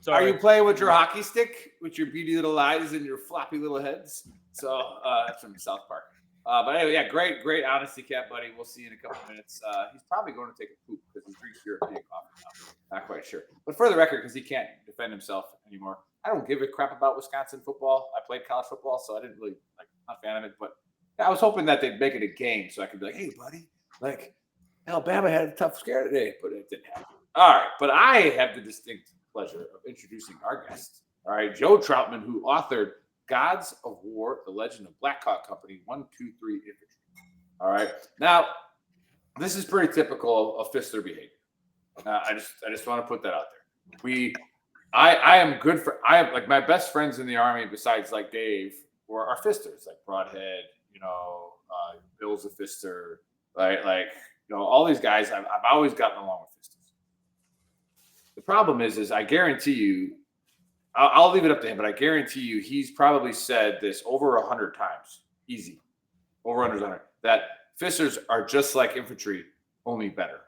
Are you playing with your hockey stick with your beady little eyes and your floppy little heads? So that's from South Park. But anyway, yeah, great honesty cap, buddy. We'll see you in a couple minutes. He's probably going to take a poop because he drinks European coffee now. Not quite sure. But for the record, because he can't defend himself anymore, I don't give a crap about Wisconsin football. I played college football, so I didn't really not a fan of it. But yeah, I was hoping that they'd make it a game so I could be like, hey, buddy, like Alabama had a tough scare today, but it didn't happen. All right, but I have the distinct pleasure of introducing our guest. All right, Joe Troutman, who authored Gods of War, The Legend of Black Hawk Company, 123 Infantry. All right. Now, this is pretty typical of Fistler behavior. I just want to put that out there. I am like my best friends in the Army, besides like Dave, are Fisters, like Broadhead, Bill's a Fister, right? Like, all these guys, I've always gotten along with Fisters. The problem is I guarantee you, I'll leave it up to him, but I guarantee you he's probably said this over 100 times, easy, over 100, that Fisters are just like infantry, only better,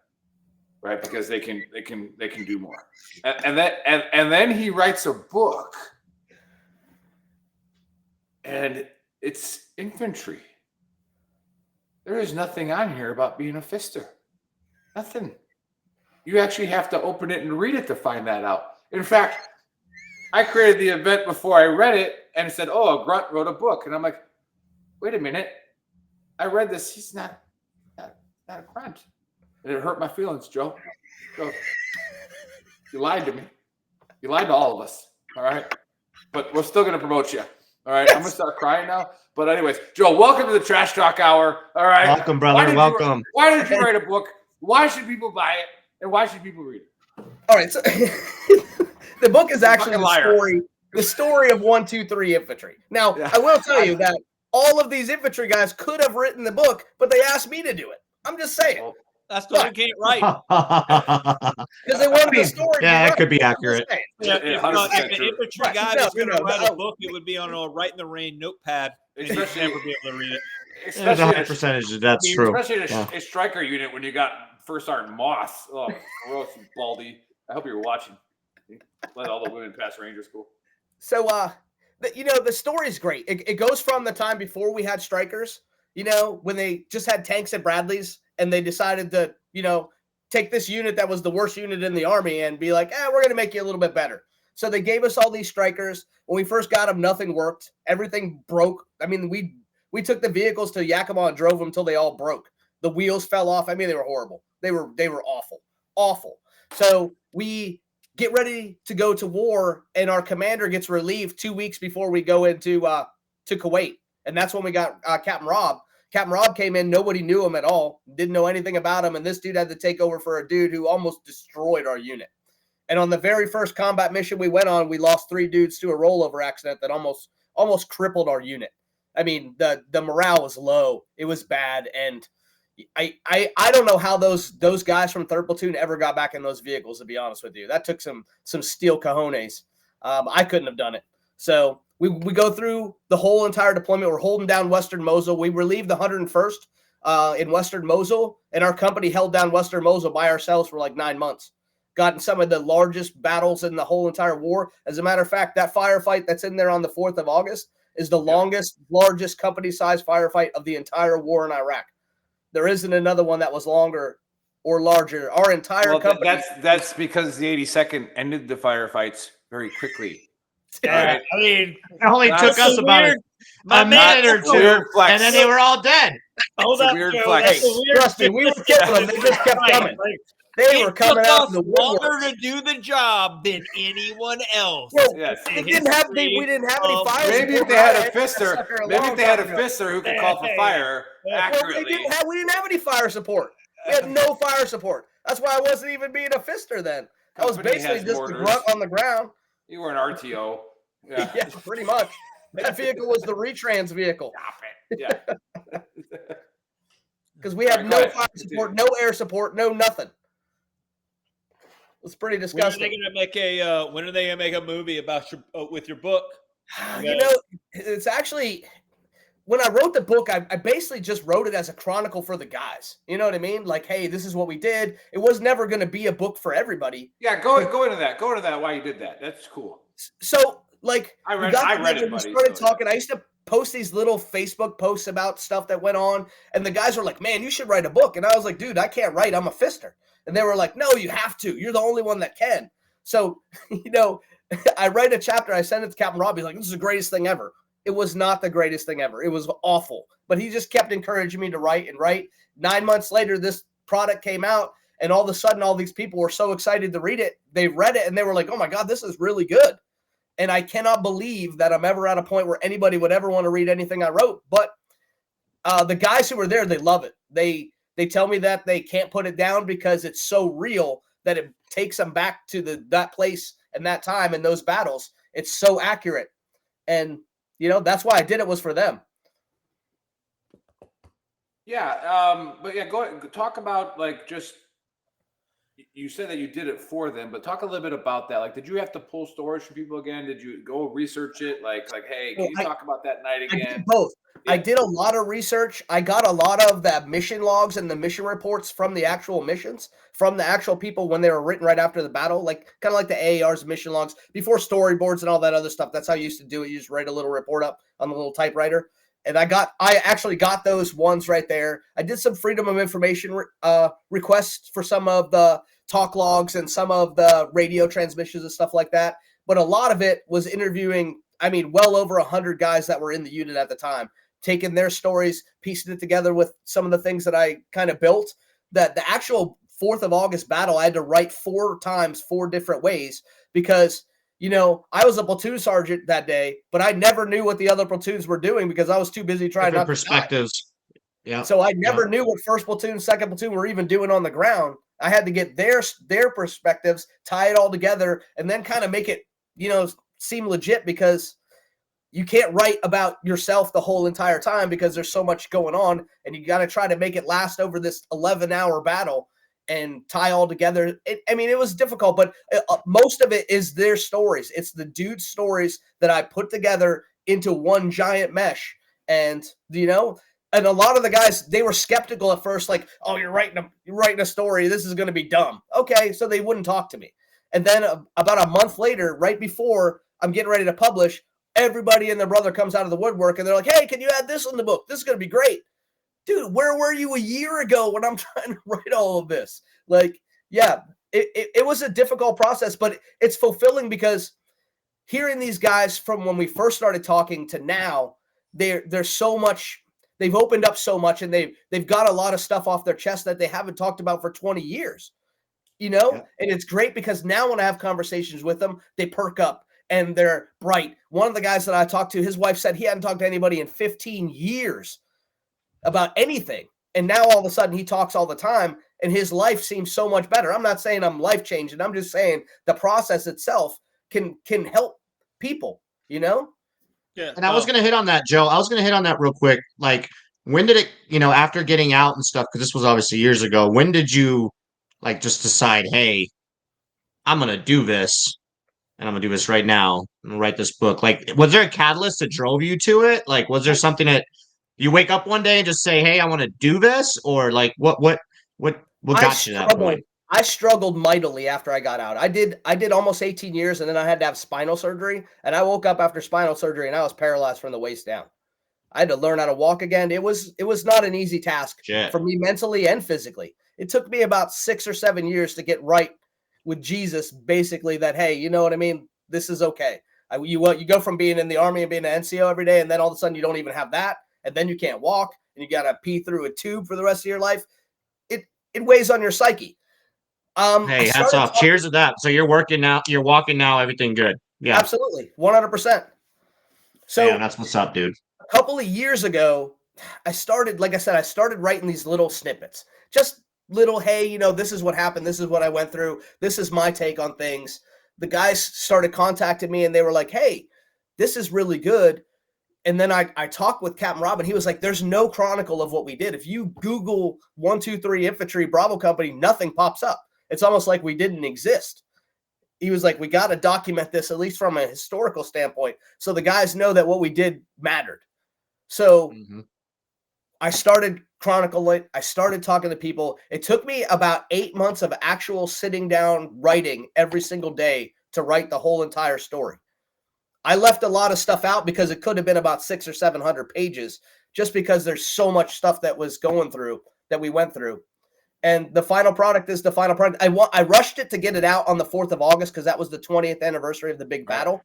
right? Because they can do more. And then he writes a book, and it's infantry. There is nothing on here about being a Fister. Nothing. You actually have to open it and read it to find that out. In fact, I created the event before I read it, and it said, "Oh, a grunt wrote a book," and I'm like, "Wait a minute! I read this. He's not a grunt," and it hurt my feelings, Joe. You lied to me. You lied to all of us. All right, but we're still gonna promote you. All right, I'm gonna start crying now. But anyways, Joe, welcome to the Trash Talk Hour. All right, welcome, brother. Welcome. Why did you write a book? Why should people buy it? And why should people read it? All right, so the book is actually the story of 123 Infantry. Now, yeah. I will tell you that all of these infantry guys could have written the book, but they asked me to do it. I'm just saying. Well, that's because you can't write. Because they wanted the story. Yeah, that could be accurate. Yeah, if an infantry guy was going to write a book, it would be on a Write in the Rain notepad, and you'd never be able to read it. There's a high percentage that's true. Especially a striker unit when you got First Sergeant Moss. Oh, gross, you baldy. I hope you were watching. Let all the women pass Ranger school. So, the story's great. It goes from the time before we had strikers, when they just had tanks and Bradleys, and they decided to, take this unit that was the worst unit in the Army and be like, we're going to make you a little bit better. So they gave us all these strikers. When we first got them, nothing worked. Everything broke. I mean, we took the vehicles to Yakima and drove them until they all broke. The wheels fell off. I mean, they were horrible. They were awful. So we get ready to go to war, and our commander gets relieved 2 weeks before we go into to Kuwait. And that's when we got Captain Rob. Captain Rob came in. Nobody knew him at all. Didn't know anything about him. And this dude had to take over for a dude who almost destroyed our unit. And on the very first combat mission we went on, we lost 3 dudes to a rollover accident that almost crippled our unit. I mean, the morale was low. It was bad. And I don't know how those guys from 3rd Platoon ever got back in those vehicles, to be honest with you. That took some steel cojones. I couldn't have done it. So we go through the whole entire deployment. We're holding down Western Mosul. We relieved the 101st in Western Mosul, and our company held down Western Mosul by ourselves for like 9 months. Gotten some of the largest battles in the whole entire war. As a matter of fact, that firefight that's in there on the 4th of August is the largest company-sized firefight of the entire war in Iraq. There isn't another one that was longer or larger. Our entire company. That's because the 82nd ended the firefights very quickly. Right? I mean, it only took us about a minute or two, and then they were all dead. Hold up, weird Joe, flex. Trust me, we were killing them. They just kept coming. They were coming out of the woodwork. Longer to do the job than anyone else. Well, we didn't have any fire. Maybe if they had a fister, who could call for fire accurately. We didn't have any fire support. We had no fire support. That's why I wasn't even being a fister then. I was basically just a grunt on the ground. You were an RTO. Yeah, yeah, pretty much. That vehicle was the retrans vehicle. Stop it. Yeah. Because we had no fire support, no air support, no nothing. It's pretty disgusting. When are they gonna make a movie about with your book? You know, it's actually, when I wrote the book, I basically just wrote it as a chronicle for the guys. You know what I mean? Like, hey, this is what we did. It was never going to be a book for everybody. Yeah, go into that. Go into that. Why you did that? That's cool. So, like, I read it. We started talking. I used to post these little Facebook posts about stuff that went on, and the guys were like, "Man, you should write a book." And I was like, "Dude, I can't write. I'm a fister." And they were like, "No, you have to. You're the only one that can." So, you know, I write a chapter. I send it to Captain Rob. He's like, "This is the greatest thing ever." It was not the greatest thing ever. It was awful. But he just kept encouraging me to write and write. 9 months later, this product came out, and all of a sudden, all these people were so excited to read it. They read it, and they were like, "Oh, my God, this is really good." And I cannot believe that I'm ever at a point where anybody would ever want to read anything I wrote. But the guys who were there, they love it. They tell me that they can't put it down because it's so real that it takes them back to that place and that time and those battles. It's so accurate. And, you know, that's why I did it, was for them. Yeah. But yeah, go talk about, like, just, you said that you did it for them, but talk a little bit about that. Like, did you have to pull stories from people again? Did you go research it? Like, hey, can you talk about that night again? I did both. Yeah. I did a lot of research. I got a lot of the mission logs and the mission reports from the actual missions, from the actual people when they were written right after the battle, like kind of like the AAR's mission logs before storyboards and all that other stuff. That's how you used to do it. You just write a little report up on the little typewriter. And I actually got those ones right there. I did some Freedom of Information requests for some of the talk logs and some of the radio transmissions and stuff like that. But a lot of it was interviewing, I mean, well over 100 guys that were in the unit at the time, taking their stories, piecing it together with some of the things that I kind of built. That the actual 4th of August battle, I had to write 4 times, 4 different ways, because, you know, I was a platoon sergeant that day, but I never knew what the other platoons were doing because I was too busy trying different not perspectives. to die. Yeah. So I never knew what 1st platoon, 2nd platoon were even doing on the ground. I had to get their perspectives, tie it all together, and then kind of make it, you know, seem legit, because you can't write about yourself the whole entire time because there's so much going on, and you got to try to make it last over this 11-hour battle and tie all together. It was difficult, but most of it is their stories. It's the dude's stories that I put together into one giant mesh. And, you know, and a lot of the guys, they were skeptical at first, like, "Oh, you're writing a story. This is going to be dumb." Okay, so they wouldn't talk to me. And then about a month later, right before I'm getting ready to publish, everybody and their brother comes out of the woodwork, and they're like, "Hey, can you add this in the book? This is going to be great." dude, where were you a year ago when I'm trying to write all of this? Like, yeah, it was a difficult process, but it's fulfilling because hearing these guys from when we first started talking to now, there's so much, they've opened up so much, and they've got a lot of stuff off their chest that they haven't talked about for 20 years, you know? Yeah. And it's great because now when I have conversations with them, they perk up and they're bright. One of the guys that I talked to, his wife said he hadn't talked to anybody in 15 years about anything. And now all of a sudden he talks all the time and his life seems so much better. I'm not saying I'm life changing. I'm just saying the process itself can help people, you know? Yeah. And I was going to hit on that, Joe. I was going to hit on that real quick. Like, when did it, after getting out and stuff, because this was obviously years ago, when did you like just decide, hey, I'm going to do this and I'm going to do this right now and write this book? Like, was there a catalyst that drove you to it? Like, was there something that you wake up one day and just say, hey, I want to do this? Or like, what got you to that point? I struggled mightily after I got out. I did almost 18 years, and then I had to have spinal surgery. And I woke up after spinal surgery, and I was paralyzed from the waist down. I had to learn how to walk again. It was not an easy task for me mentally and physically. It took me about 6 or 7 years to get right with Jesus, basically, that, hey, you know what I mean? This is okay. You go from being in the Army and being an NCO every day, and then all of a sudden you don't even have that, and then you can't walk, and you got to pee through a tube for the rest of your life. It weighs on your psyche. Hey, hats off. Cheers to that. So you're working now. You're walking now. Everything good. Yeah, absolutely. 100%. So yeah, that's what's up, dude. A couple of years ago, I started writing these little snippets, just little, hey, this is what happened. This is what I went through. This is my take on things. The guys started contacting me and they were like, hey, this is really good. And then I talked with Captain Rob, and he was like, there's no chronicle of what we did. If you Google 123 Infantry Bravo Company, nothing pops up. It's almost like we didn't exist. He was like, we got to document this, at least from a historical standpoint, so the guys know that what we did mattered. So I started chronicling. I started talking to people. It took me about 8 months of actual sitting down writing every single day to write the whole entire story. I left a lot of stuff out because it could have been about 600 or 700 pages, just because there's so much stuff that was going through, that we went through. And the final product is the final product. I rushed it to get it out on the 4th of August because that was the 20th anniversary of the big battle.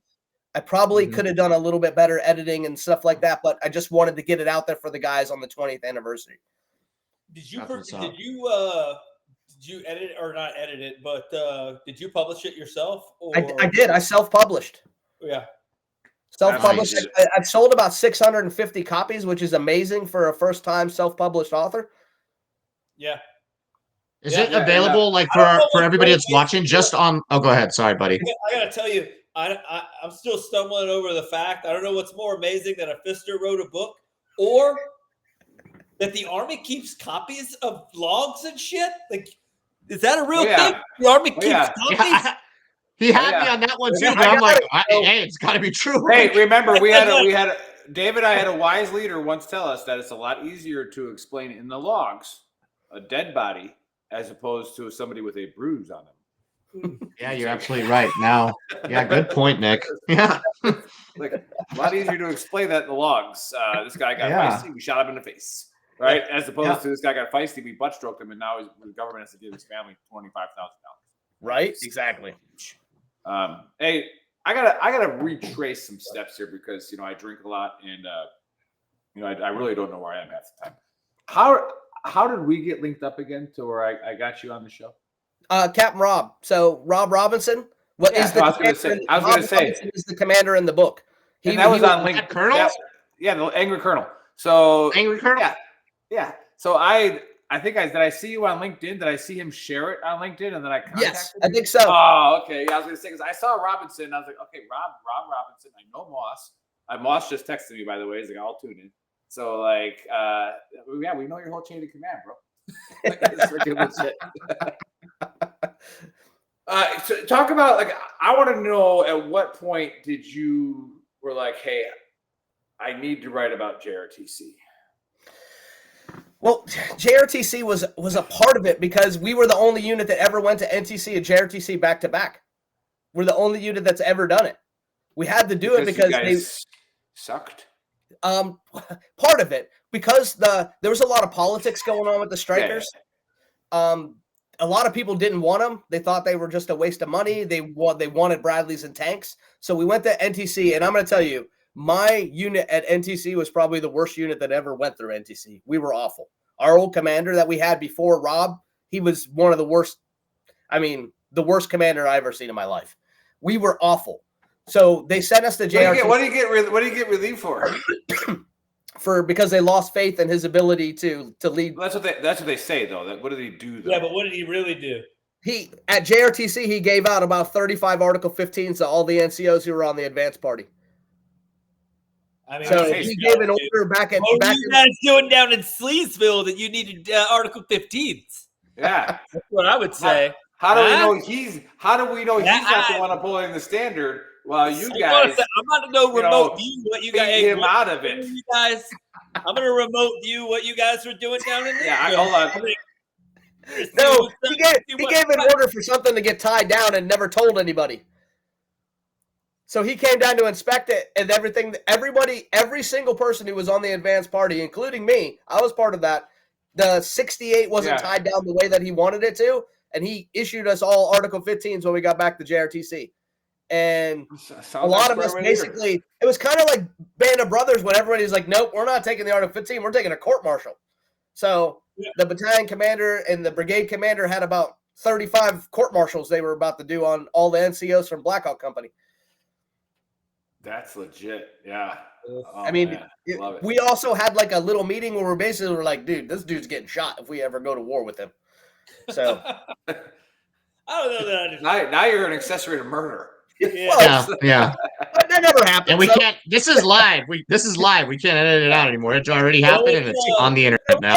I probably could have done a little bit better editing and stuff like that, but I just wanted to get it out there for the guys on the 20th anniversary. Did you edit it, or not edit it, but did you publish it yourself? Or? I did. I self-published. Yeah. Self-published. I've sold about 650 copies, which is amazing for a first-time self-published author. Yeah. Is it available for everybody that's watching just on? Oh, go ahead. Sorry, buddy. I got to tell you, I'm still stumbling over the fact. I don't know what's more amazing, that a Fister wrote a book, or that the Army keeps copies of logs and shit. Like, is that a real thing? The Army keeps copies? Yeah. He had me on that one too, but I'm like, hey, it's got to be true. Hey, remember, David, I had a wise leader once tell us that it's a lot easier to explain in the logs a dead body as opposed to somebody with a bruise on them. Yeah, you're absolutely right. Now, yeah, good point, Nick. Yeah. Like, a lot easier to explain that in the logs. This guy got feisty, we shot him in the face. Right? As opposed to this guy got feisty, we butt stroked him, and now the government has to give his family $25,000. Right? Exactly. Hey, I gotta retrace some steps here because I drink a lot, and I really don't know where I am half the time. How did we get linked up again to where I got you on the show? Captain Rob. So Rob Robinson. I was going to say is the commander in the book. That was on LinkedIn. Colonel? Yeah, the angry colonel. So angry colonel. Yeah. So I think did I see you on LinkedIn? Did I see him share it on LinkedIn, and then I contacted Yes, I you? think so. Oh, okay. Yeah, I was going to say, because I saw Robinson, and I was like, okay, Rob Robinson. I know Moss. Moss just texted me, by the way. He's like, I'll tune in. So, we know your whole chain of command, bro. It's freaking legit. So talk about, I want to know, at what point did you were like, hey, I need to write about JRTC? Well, JRTC was a part of it because we were the only unit that ever went to NTC and JRTC back to back. We're the only unit that's ever done it. We had to do it because they sucked. Part of it, because there was a lot of politics going on with the strikers. A lot of people didn't want them. They thought they were just a waste of money. They wanted Bradleys and tanks. So we went to NTC, and I'm going to tell you, my unit at NTC was probably the worst unit that ever went through NTC. We were awful. Our old commander that we had before Rob, he was one of the worst. I mean, the worst commander I ever seen in my life. We were awful. So they sent us to JRTC. What do you get relieved for? Because they lost faith in his ability to lead. That's what they say though. What did he do though? Yeah, but what did he really do? He at JRTC he gave out about 35 Article 15s to all the NCOs who were on the advance party. I mean, so he gave an order back at. What were you guys doing down in Sleesville that you needed Article 15s? Yeah, that's what I would say. How do we know he's not the one upholding the standard? Well, you guys. I'm going to go remote view what you guys. Beat him out of it. You guys, I'm going to remote view what you guys were doing down in there. Yeah, hold on. No, he gave an order for something to get tied down and never told anybody. So he came down to inspect it, and every single person who was on the advance party, including me, I was part of that. The 68 wasn't tied down the way that he wanted it to, and he issued us all Article 15s when we got back to JRTC. And a lot of us basically, it was kind of like Band of Brothers when everybody's like, nope, we're not taking the Article 15, we're taking a court-martial. So the battalion commander and the brigade commander had about 35 court-martials they were about to do on all the NCOs from Blackhawk Company. That's legit, yeah. I mean, we also had like a little meeting where we're like, dude, this dude's getting shot if we ever go to war with him. So I don't know that. Now you're an accessory to murder. Yeah. But that never happened. And we can't. This is live. This is live. We can't edit it out anymore. It's already happened, and it's on the internet now.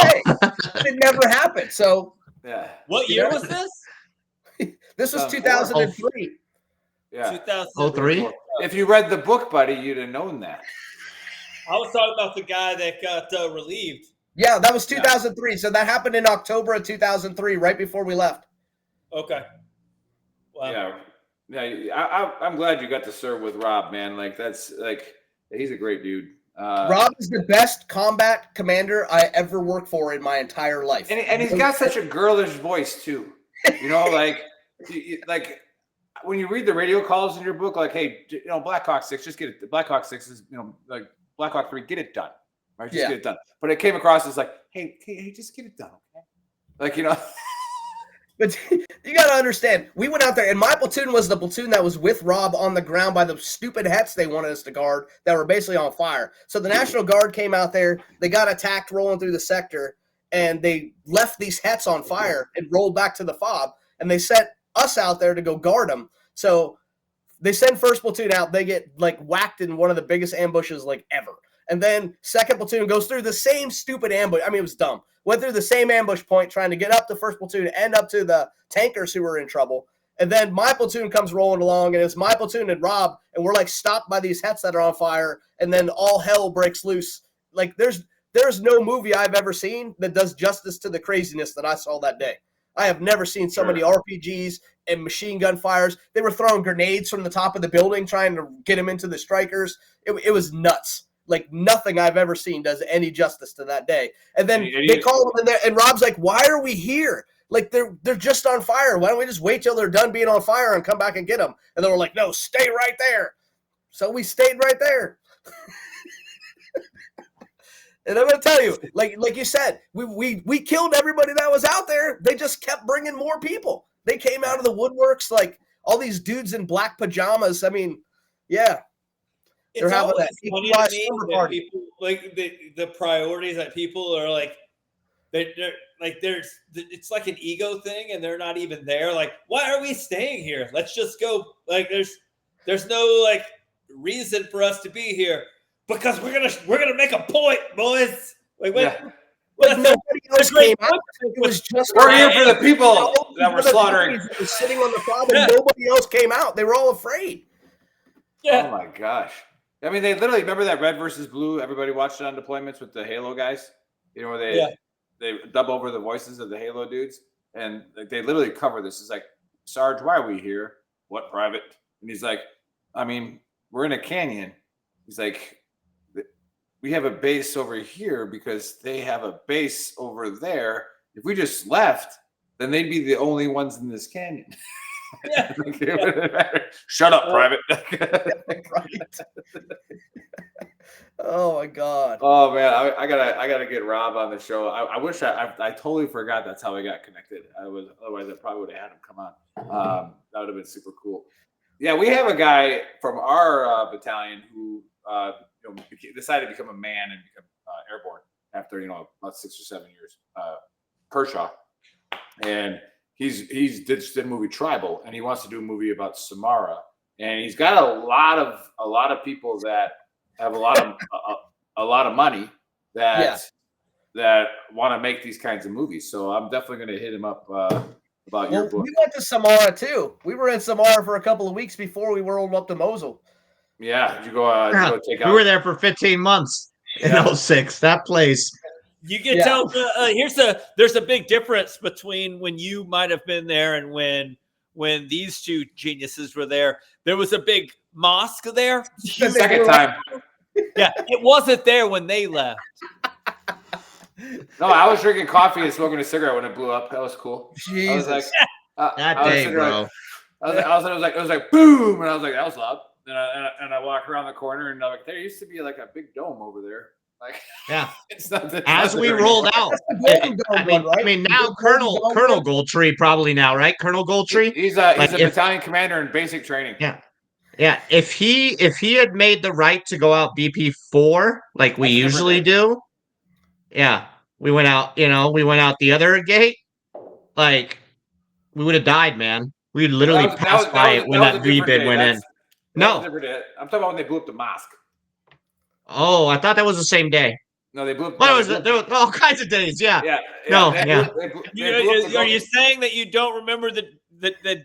It never happened. So yeah. What year was this? This was 2003. Yeah. 2003. If you read the book, buddy, you'd have known that. I was talking about the guy that got relieved. Yeah, that was 2003. Yeah. So that happened in October of 2003, right before we left. Okay. Wow. Yeah. I'm glad you got to serve with Rob, man. Like he's a great dude. Rob is the best combat commander I ever worked for in my entire life, and he's got such a girlish voice too. You know, like when you read the radio calls in your book, like, hey, Black Hawk 6, just get it. Black Hawk 6 is, like Black Hawk 3, get it done. Right? Just get it done. But it came across as like, hey, just get it done, okay? Like, But you got to understand, we went out there, and my platoon was the platoon that was with Rob on the ground by the stupid hets they wanted us to guard that were basically on fire. So the National Guard came out there, they got attacked rolling through the sector, and they left these hets on fire and rolled back to the FOB, and they sent us out there to go guard them. So they send first platoon out, they get like whacked in one of the biggest ambushes like ever. And then second platoon goes through the same stupid ambush. I mean, it was dumb. Went through the same ambush point trying to get up to first platoon and up to the tankers who were in trouble. And then my platoon comes rolling along, and it's my platoon and Rob, and we're like stopped by these hets that are on fire, and then all hell breaks loose. Like there's no movie I've ever seen that does justice to the craziness that I saw that day. I have never seen so many RPGs and machine gun fires. They were throwing grenades from the top of the building trying to get them into the strikers. It was nuts. Like nothing I've ever seen does any justice to that day. And then they call them in there, and Rob's like, "Why are we here? Like they're just on fire. Why don't we just wait till they're done being on fire and come back and get them?" And they were like, "No, stay right there." So we stayed right there. And I'm gonna tell you, like you said, we killed everybody that was out there. They just kept bringing more people. They came out of the woodworks, like all these dudes in black pajamas. I mean, yeah. It's having that funny to me that people, like the priorities that people are like, they're like it's like an ego thing, and they're not even there. Like, why are we staying here? Let's just go. Like, there's no like reason for us to be here because we're gonna make a point, boys. Like, wait. Yeah. Like nobody else came out. It was just we're here for the people that were slaughtering. Sitting on the problem, and nobody else came out. They were all afraid. Yeah. Oh my gosh. I mean, they literally remember that Red versus Blue. Everybody watched it on deployments with the Halo guys. You know, where they dub over the voices of the Halo dudes, and like, they literally cover this. It's like, Sarge, why are we here? What, Private? And he's like, I mean, we're in a canyon. He's like, we have a base over here because they have a base over there. If we just left, then they'd be the only ones in this canyon. Yeah. Shut up, private. Oh my God. Oh man, I gotta get Rob on the show. I wish I totally forgot that's how we got connected. Otherwise I probably would have had him come on. That would have been super cool. Yeah, we have a guy from our battalion who decided to become a man and become airborne after about 6 or 7 years. Kershaw, and he's did the movie Tribal, and he wants to do a movie about Samara, and he's got a lot of people that have a lot of money that want to make these kinds of movies. So I'm definitely going to hit him up about your book. We went to Samara too. We were in Samara for a couple of weeks before we rolled up to Mosul. Yeah, did you go take out? We were there for 15 months in 06. That place. You can tell. There's a big difference between when you might have been there and when these two geniuses were there. There was a big mosque there. Second time. Yeah, it wasn't there when they left. No, I was drinking coffee and smoking a cigarette when it blew up. That was cool. Jesus. I was like, That day, bro. It was like boom, and I was like, that was loud. And I walk around the corner, and I'm like, there used to be like a big dome over there. Like, yeah, it's not as we rolled out. I mean, now Colonel Goldtree probably now, right? Colonel Goldtree. He's a battalion commander in basic training. Yeah. If he had made the right to go out BP4 like we usually do, we went out. We went out the other gate. Like we would have died, man. We literally passed by it when that rebid went in. No, I'm talking about when they blew up the mosque. Oh, I thought that was the same day. No, they blew up. There were all kinds of days. Yeah. Are you saying that you don't remember the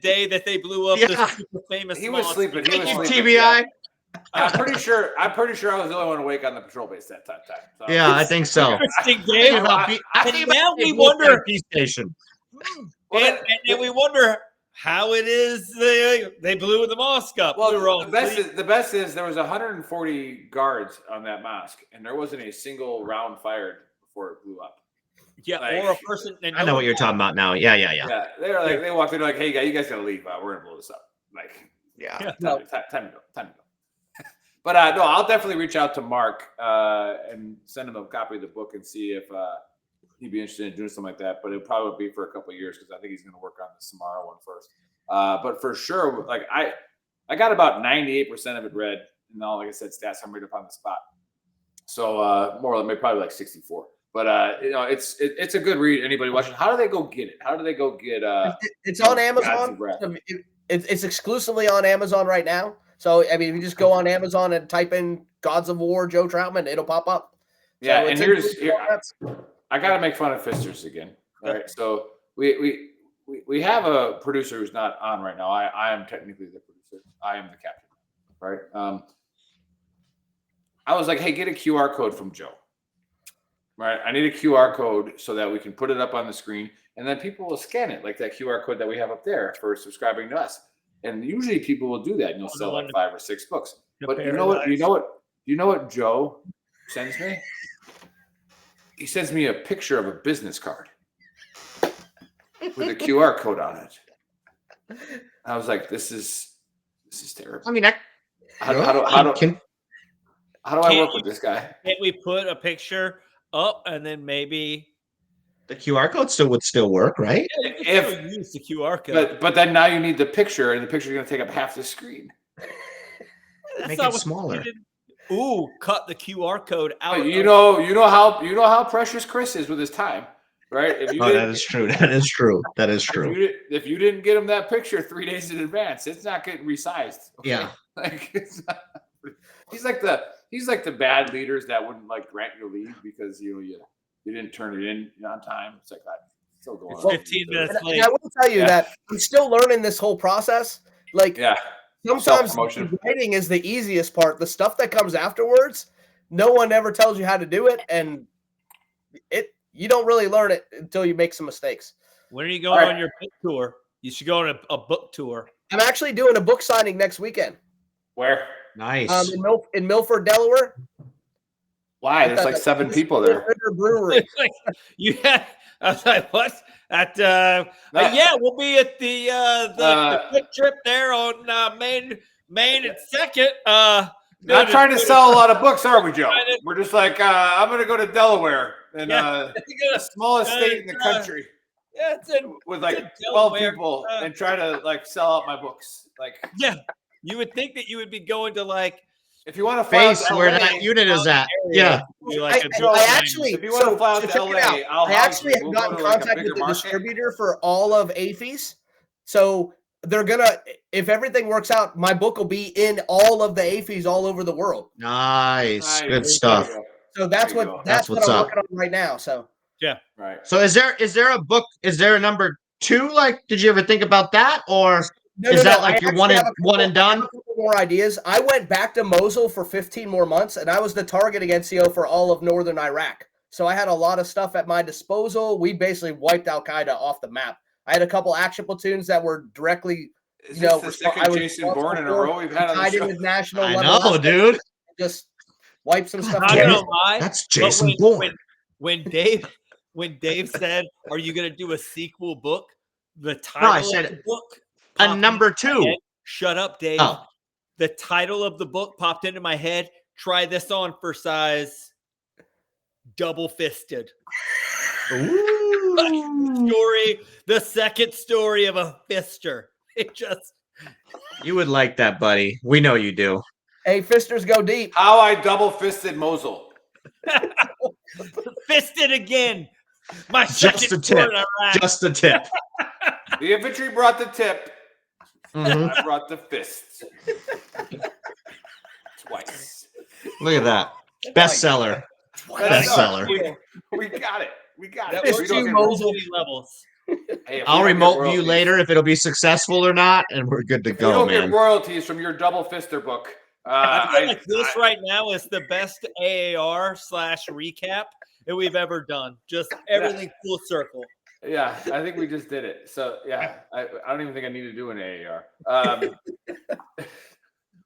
day that they blew up the super famous? He was sleeping. TBI. Yeah. I'm pretty sure I was the only one awake on the patrol base that time. So. Yeah, I think so. Interesting day. And now we wonder. Station. And we wonder how it is they blew the mosque up. Well, the best is there was 140 guards on that mosque, and there wasn't a single round fired before it blew up. Yeah, or a person. I know what you're talking about now. Yeah. They were like, they walked in like, hey, you guys gotta leave. We're gonna blow this up. Like, time to go. But no, I'll definitely reach out to Mark and send him a copy of the book and see if he'd be interested in doing something like that. But it'll probably be for a couple of years because I think he's going to work on the Samara one first. But for sure, like I got about 98% of it read, and all, like I said, stats I'm reading up on the spot. So more or less, probably like 64. But it's a good read. Anybody watching? How do they go get it? How do they go get? It's on Amazon. It's exclusively on Amazon right now. So I mean, if you just go on Amazon and type in "Gods of War" Joe Troutman, it'll pop up. Yeah, so and here I got to make fun of Fisters again. All right, so we have a producer who's not on right now. I am technically the producer. I am the captain, right? I was like, hey, get a QR code from Joe. Right, I need a QR code so that we can put it up on the screen, and then people will scan it, like that QR code that we have up there for subscribing to us. And usually people will do that, and you'll sell like 5 or 6 books. But you know what Joe sends me? He sends me a picture of a business card with a QR code on it. I was like, this is terrible. I mean, how do I work with this guy? Can't we put a picture up and then maybe the QR code would still work, right? If use the QR code, but then now you need the picture, and the picture is going to take up half the screen. Make it smaller. Cut the QR code out. You know how precious Chris is with his time, right? That is true. That is true. If you didn't get him that picture 3 days in advance, it's not getting resized. Okay? Yeah, like he's like the bad leaders that wouldn't like grant your leave because you didn't turn it in on time. It's like that. Still going on. 15 minutes late. I will tell you that I'm still learning this whole process. Like, sometimes writing is the easiest part. The stuff that comes afterwards, no one ever tells you how to do it, and you don't really learn it until you make some mistakes. When are you going on your book tour? You should go on a book tour. I'm actually doing a book signing next weekend. Where? Nice. In Milford, Delaware. Why? There's like 7 people there. Brewery. You had. I was like, what? Yeah, we'll be at the quick trip there on Main and Second. Not trying to sell a lot of books, are we, Joe? We're just like, I'm going to go to Delaware, and the smallest state in the country. Yeah, with like 12 people, and try to like sell out my books. Like, yeah, you would think that you would be going to like. If you want to fly Face where that unit is at. Yeah. I actually, if you want to fly out to LA, I actually have gotten contact with the distributor for all of AFIS. So they're gonna, if everything works out, my book will be in all of the AFIS all over the world. Nice. Good stuff. So that's what I'm working on right now. So yeah, right. So is there a book? Is there a number 2? Like, did you ever think about that, or is that like your one and done? More ideas. I went back to Mosul for 15 more months, and I was the target NCO for all of northern Iraq. So I had a lot of stuff at my disposal. We basically wiped Al Qaeda off the map. I had a couple action platoons that were directly, Is this the second Jason Bourne in a row we've had on the show? With national I know, dude. Just wipe some stuff. I don't know why. That's Jason Bourne. When Dave said, "Are you going to do a sequel book?" The title of the book, a number 2. Shut up, Dave. Oh. The title of the book popped into my head. Try this on for size. Double fisted. Story. The second story of a fister. It just. You would like that, buddy. We know you do. Hey, fisters go deep. How I double fisted Mosul. Fisted again. My just a tip. Just a tip. The infantry brought the tip. Mm-hmm. I brought the fists. Twice. Look at that. Bestseller. Bestseller. We got it. We got that it. Works 2 Mosul levels. Hey, I'll remote view later if it'll be successful or not, and we're good to go, you don't man. get royalties from your double fister book. I feel like this right now is the best AAR/recap that we've ever done. Just everything full circle. Yeah, I think we just did it. So yeah, I don't even think I need to do an AAR.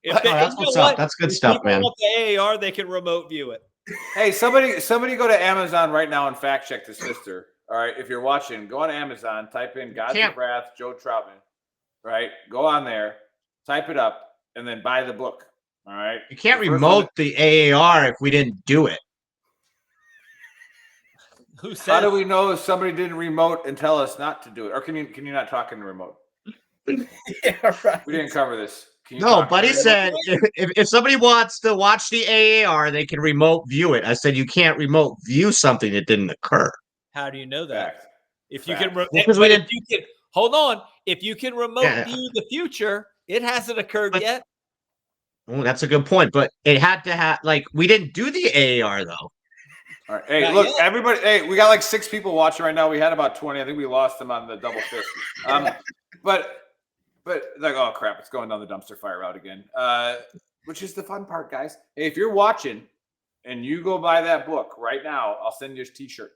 That's what's up. That's good stuff, man. Want the AAR, they can remote view it. Hey, somebody go to Amazon right now and fact check this sister. All right, if you're watching, go on Amazon, type in Gods of Wrath, Joe Troutman. Right, go on there, type it up, and then buy the book. All right, you can't remote the AAR if we didn't do it. Who said? How do we know if somebody didn't remote and tell us not to do it? Or can you not talk in the remote? Yeah, right. We didn't cover this. No, Buddy said if somebody wants to watch the AAR, they can remote view it. I said you can't remote view something that didn't occur. How do you know that? Fact. If you can, hold on. If you can remote view the future, it hasn't occurred yet. Oh, that's a good point. But it had to have we didn't do the AAR though. All right. Hey, look, everybody. Hey, we got like 6 people watching right now. We had about 20. I think we lost them on the double fist. But like, oh crap, it's going down the dumpster fire route again. Which is the fun part, guys. Hey, if you're watching and you go buy that book right now, I'll send you a T-shirt.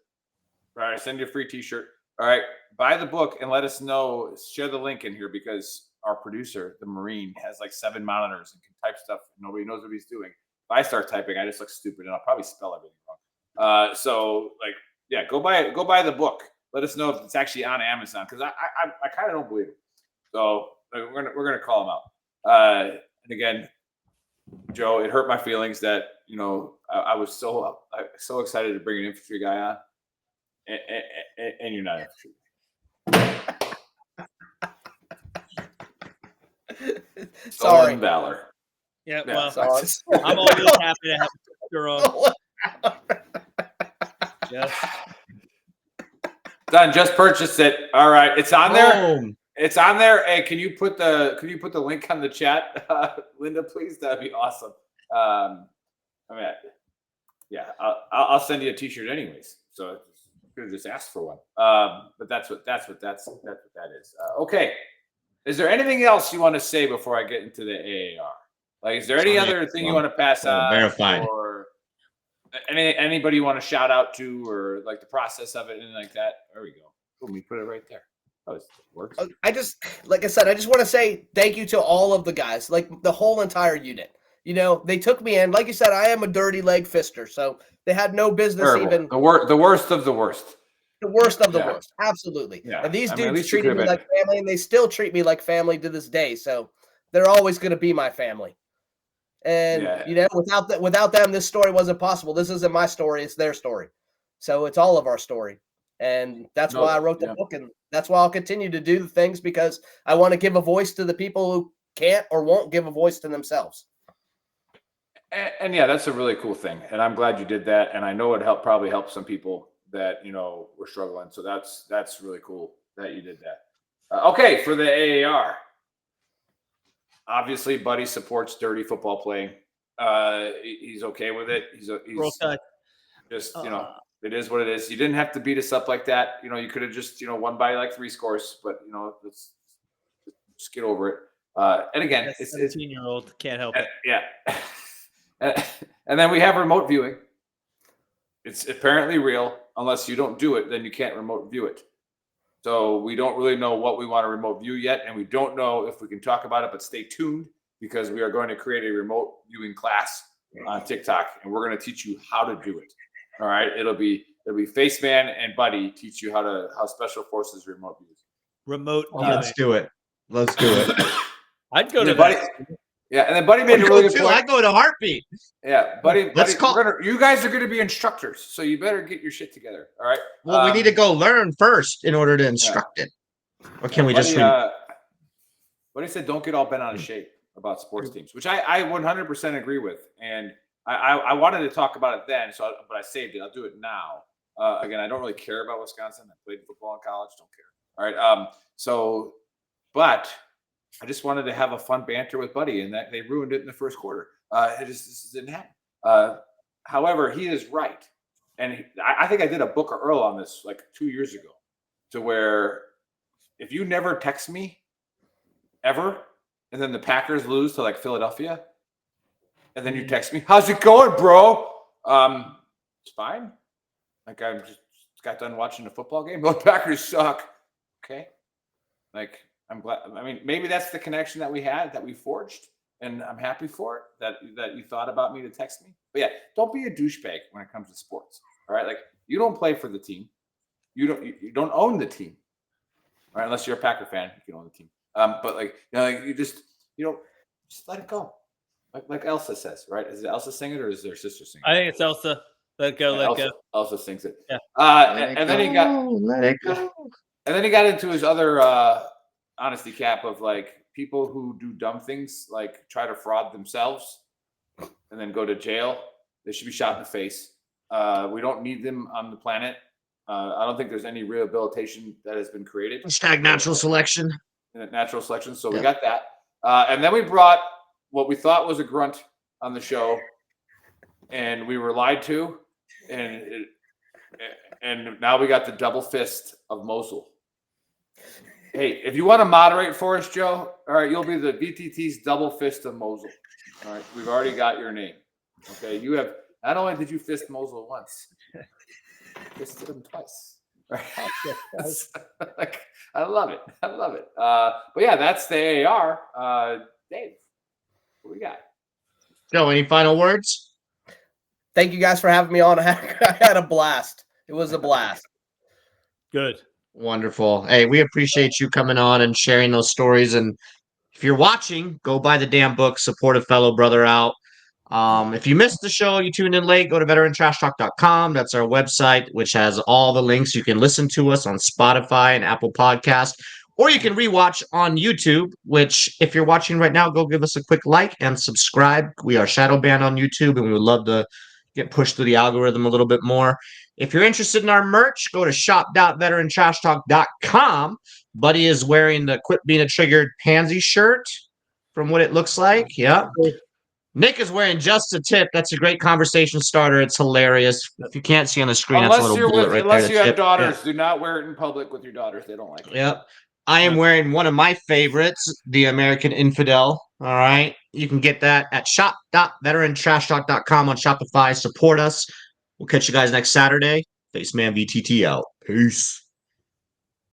All right, I'll send you a free T-shirt. All right, buy the book and let us know. Share the link in here because our producer, the Marine, has like 7 monitors and can type stuff. Nobody knows what he's doing. If I start typing, I just look stupid and I'll probably spell everything wrong. So like, yeah, go buy the book. Let us know if it's actually on Amazon because I kind of don't believe it. So we're gonna call him out. And again, Joe, it hurt my feelings that I was so excited to bring an infantry guy on, and you're not infantry. Sorry, Valor. Yeah, well, sorry. I'm always happy to have your own. Yes. Done. Just purchased it. All right, it's on there. It's on there. Hey, can you put the link on the chat, Linda, please? That'd be awesome. I'll send you a T-shirt anyways. So you could have just asked for one. But that's what that is. Okay. Is there anything else you want to say before I get into the AAR? Like, is there any other thing you want to pass on? Verified. Or anybody you want to shout out to, or like the process of it, anything like that? There we go. Boom, we put it right there. It works. I just want to say thank you to all of the guys, like the whole entire unit. they took me in. Like you said, I am a dirty leg fister, so they had no business Terrible. even. The worst of the worst. The worst of the worst. Absolutely. Yeah. And these at dudes least you treated could me have like family, and they still treat me like family to this day. So they're always going to be my family. And without them, this story wasn't possible. This isn't my story; it's their story. So it's all of our story, and that's why I wrote the book, and that's why I'll continue to do the things, because I want to give a voice to the people who can't or won't give a voice to themselves. And yeah, that's a really cool thing, and I'm glad you did that. And I know it probably helped some people that were struggling. So that's really cool that you did that. Okay, for the AAR. Obviously, Buddy supports dirty football playing. He's okay with it. He's just it is what it is. You didn't have to beat us up like that. You could have just won by like 3 scores, but let's just get over it. And again, it's 17-year-old can't help it. Yeah. And then we have remote viewing. It's apparently real. Unless you don't do it, then you can't remote view it. So we don't really know what we want to remote view yet, and we don't know if we can talk about it, but stay tuned, because we are going to create a remote viewing class on TikTok, and we're going to teach you how to do it. All right. It'll be Faceman and Buddy teach you how Special Forces remote views. Remote viewing. Let's do it. I'd go to Buddy. Yeah, and then Buddy made a really good point. I go to heartbeat. Yeah, Buddy. You guys are going to be instructors, so you better get your shit together. All right. Well, we need to go learn first in order to instruct it. Or can we Buddy, just? Buddy said, "Don't get all bent out of shape about sports teams," which I 100% agree with, and I wanted to talk about it then, but I saved it. I'll do it now. Again, I don't really care about Wisconsin. I played football in college. Don't care. All right. But I just wanted to have a fun banter with Buddy, and that they ruined it in the first quarter. It just didn't happen. However, he is right. And I think I did a book or Earl on this like 2 years ago, to where if you never text me ever, and then the Packers lose to like Philadelphia, and then you text me, "How's it going, bro?" It's fine. Like, I just got done watching the football game. The Packers suck. Okay. Like, I'm glad. I mean, maybe that's the connection that we had, that we forged, and I'm happy for it, that you thought about me to text me. But yeah, don't be a douchebag when it comes to sports. All right, like, you don't play for the team. You don't own the team. All right, unless you're a Packer fan, you can own the team. But like, you just let it go. Like Elsa says, right? Is it Elsa sing it, or is their sister sing it? I think it's Elsa. Let go. Elsa sings it. Yeah. And then he got into his other honesty cap of like people who do dumb things, like try to fraud themselves and then go to jail. They should be shot in the face. We don't need them on the planet. I don't think there's any rehabilitation that has been created. Hashtag natural selection. Natural selection. So we got that. And then we brought what we thought was a grunt on the show, and we were lied to. And now we got the double fist of Mosul. Hey, if you want to moderate for us, Joe, all right, you'll be the VTT's double fist of Mosul. All right, we've already got your name. Okay, you have, not only did you fist Mosul once, you fisted him twice. Right? Like, I love it. But yeah, that's the AR. Dave, what we got? Joe, any final words? Thank you guys for having me on. I had a blast. It was a blast. Good. Wonderful. Hey, we appreciate you coming on and sharing those stories. And if you're watching, go buy the damn book, support a fellow brother out. If you missed the show, you tuned in late, go to VeteranTrashTalk.com. That's our website, which has all the links. You can listen to us on Spotify and Apple Podcast, or you can rewatch on YouTube, which if you're watching right now, go give us a quick like and subscribe. We are shadow banned on YouTube, and we would love to get pushed through the algorithm a little bit more. If you're interested in our merch, go to shop.veterantrashtalk.com. Buddy is wearing the Quit Being a Triggered Pansy shirt from what it looks like. Yeah. Nick is wearing Just a Tip. That's a great conversation starter. It's hilarious. If you can't see on the screen, that's a little bullet right there. Unless you have daughters, do not wear it in public with your daughters. They don't like it. Yep. I am wearing one of my favorites, the American Infidel. All right. You can get that at shop.veterantrashtalk.com on Shopify. Support us. We'll catch you guys next Saturday. Faceman VTT out. Peace.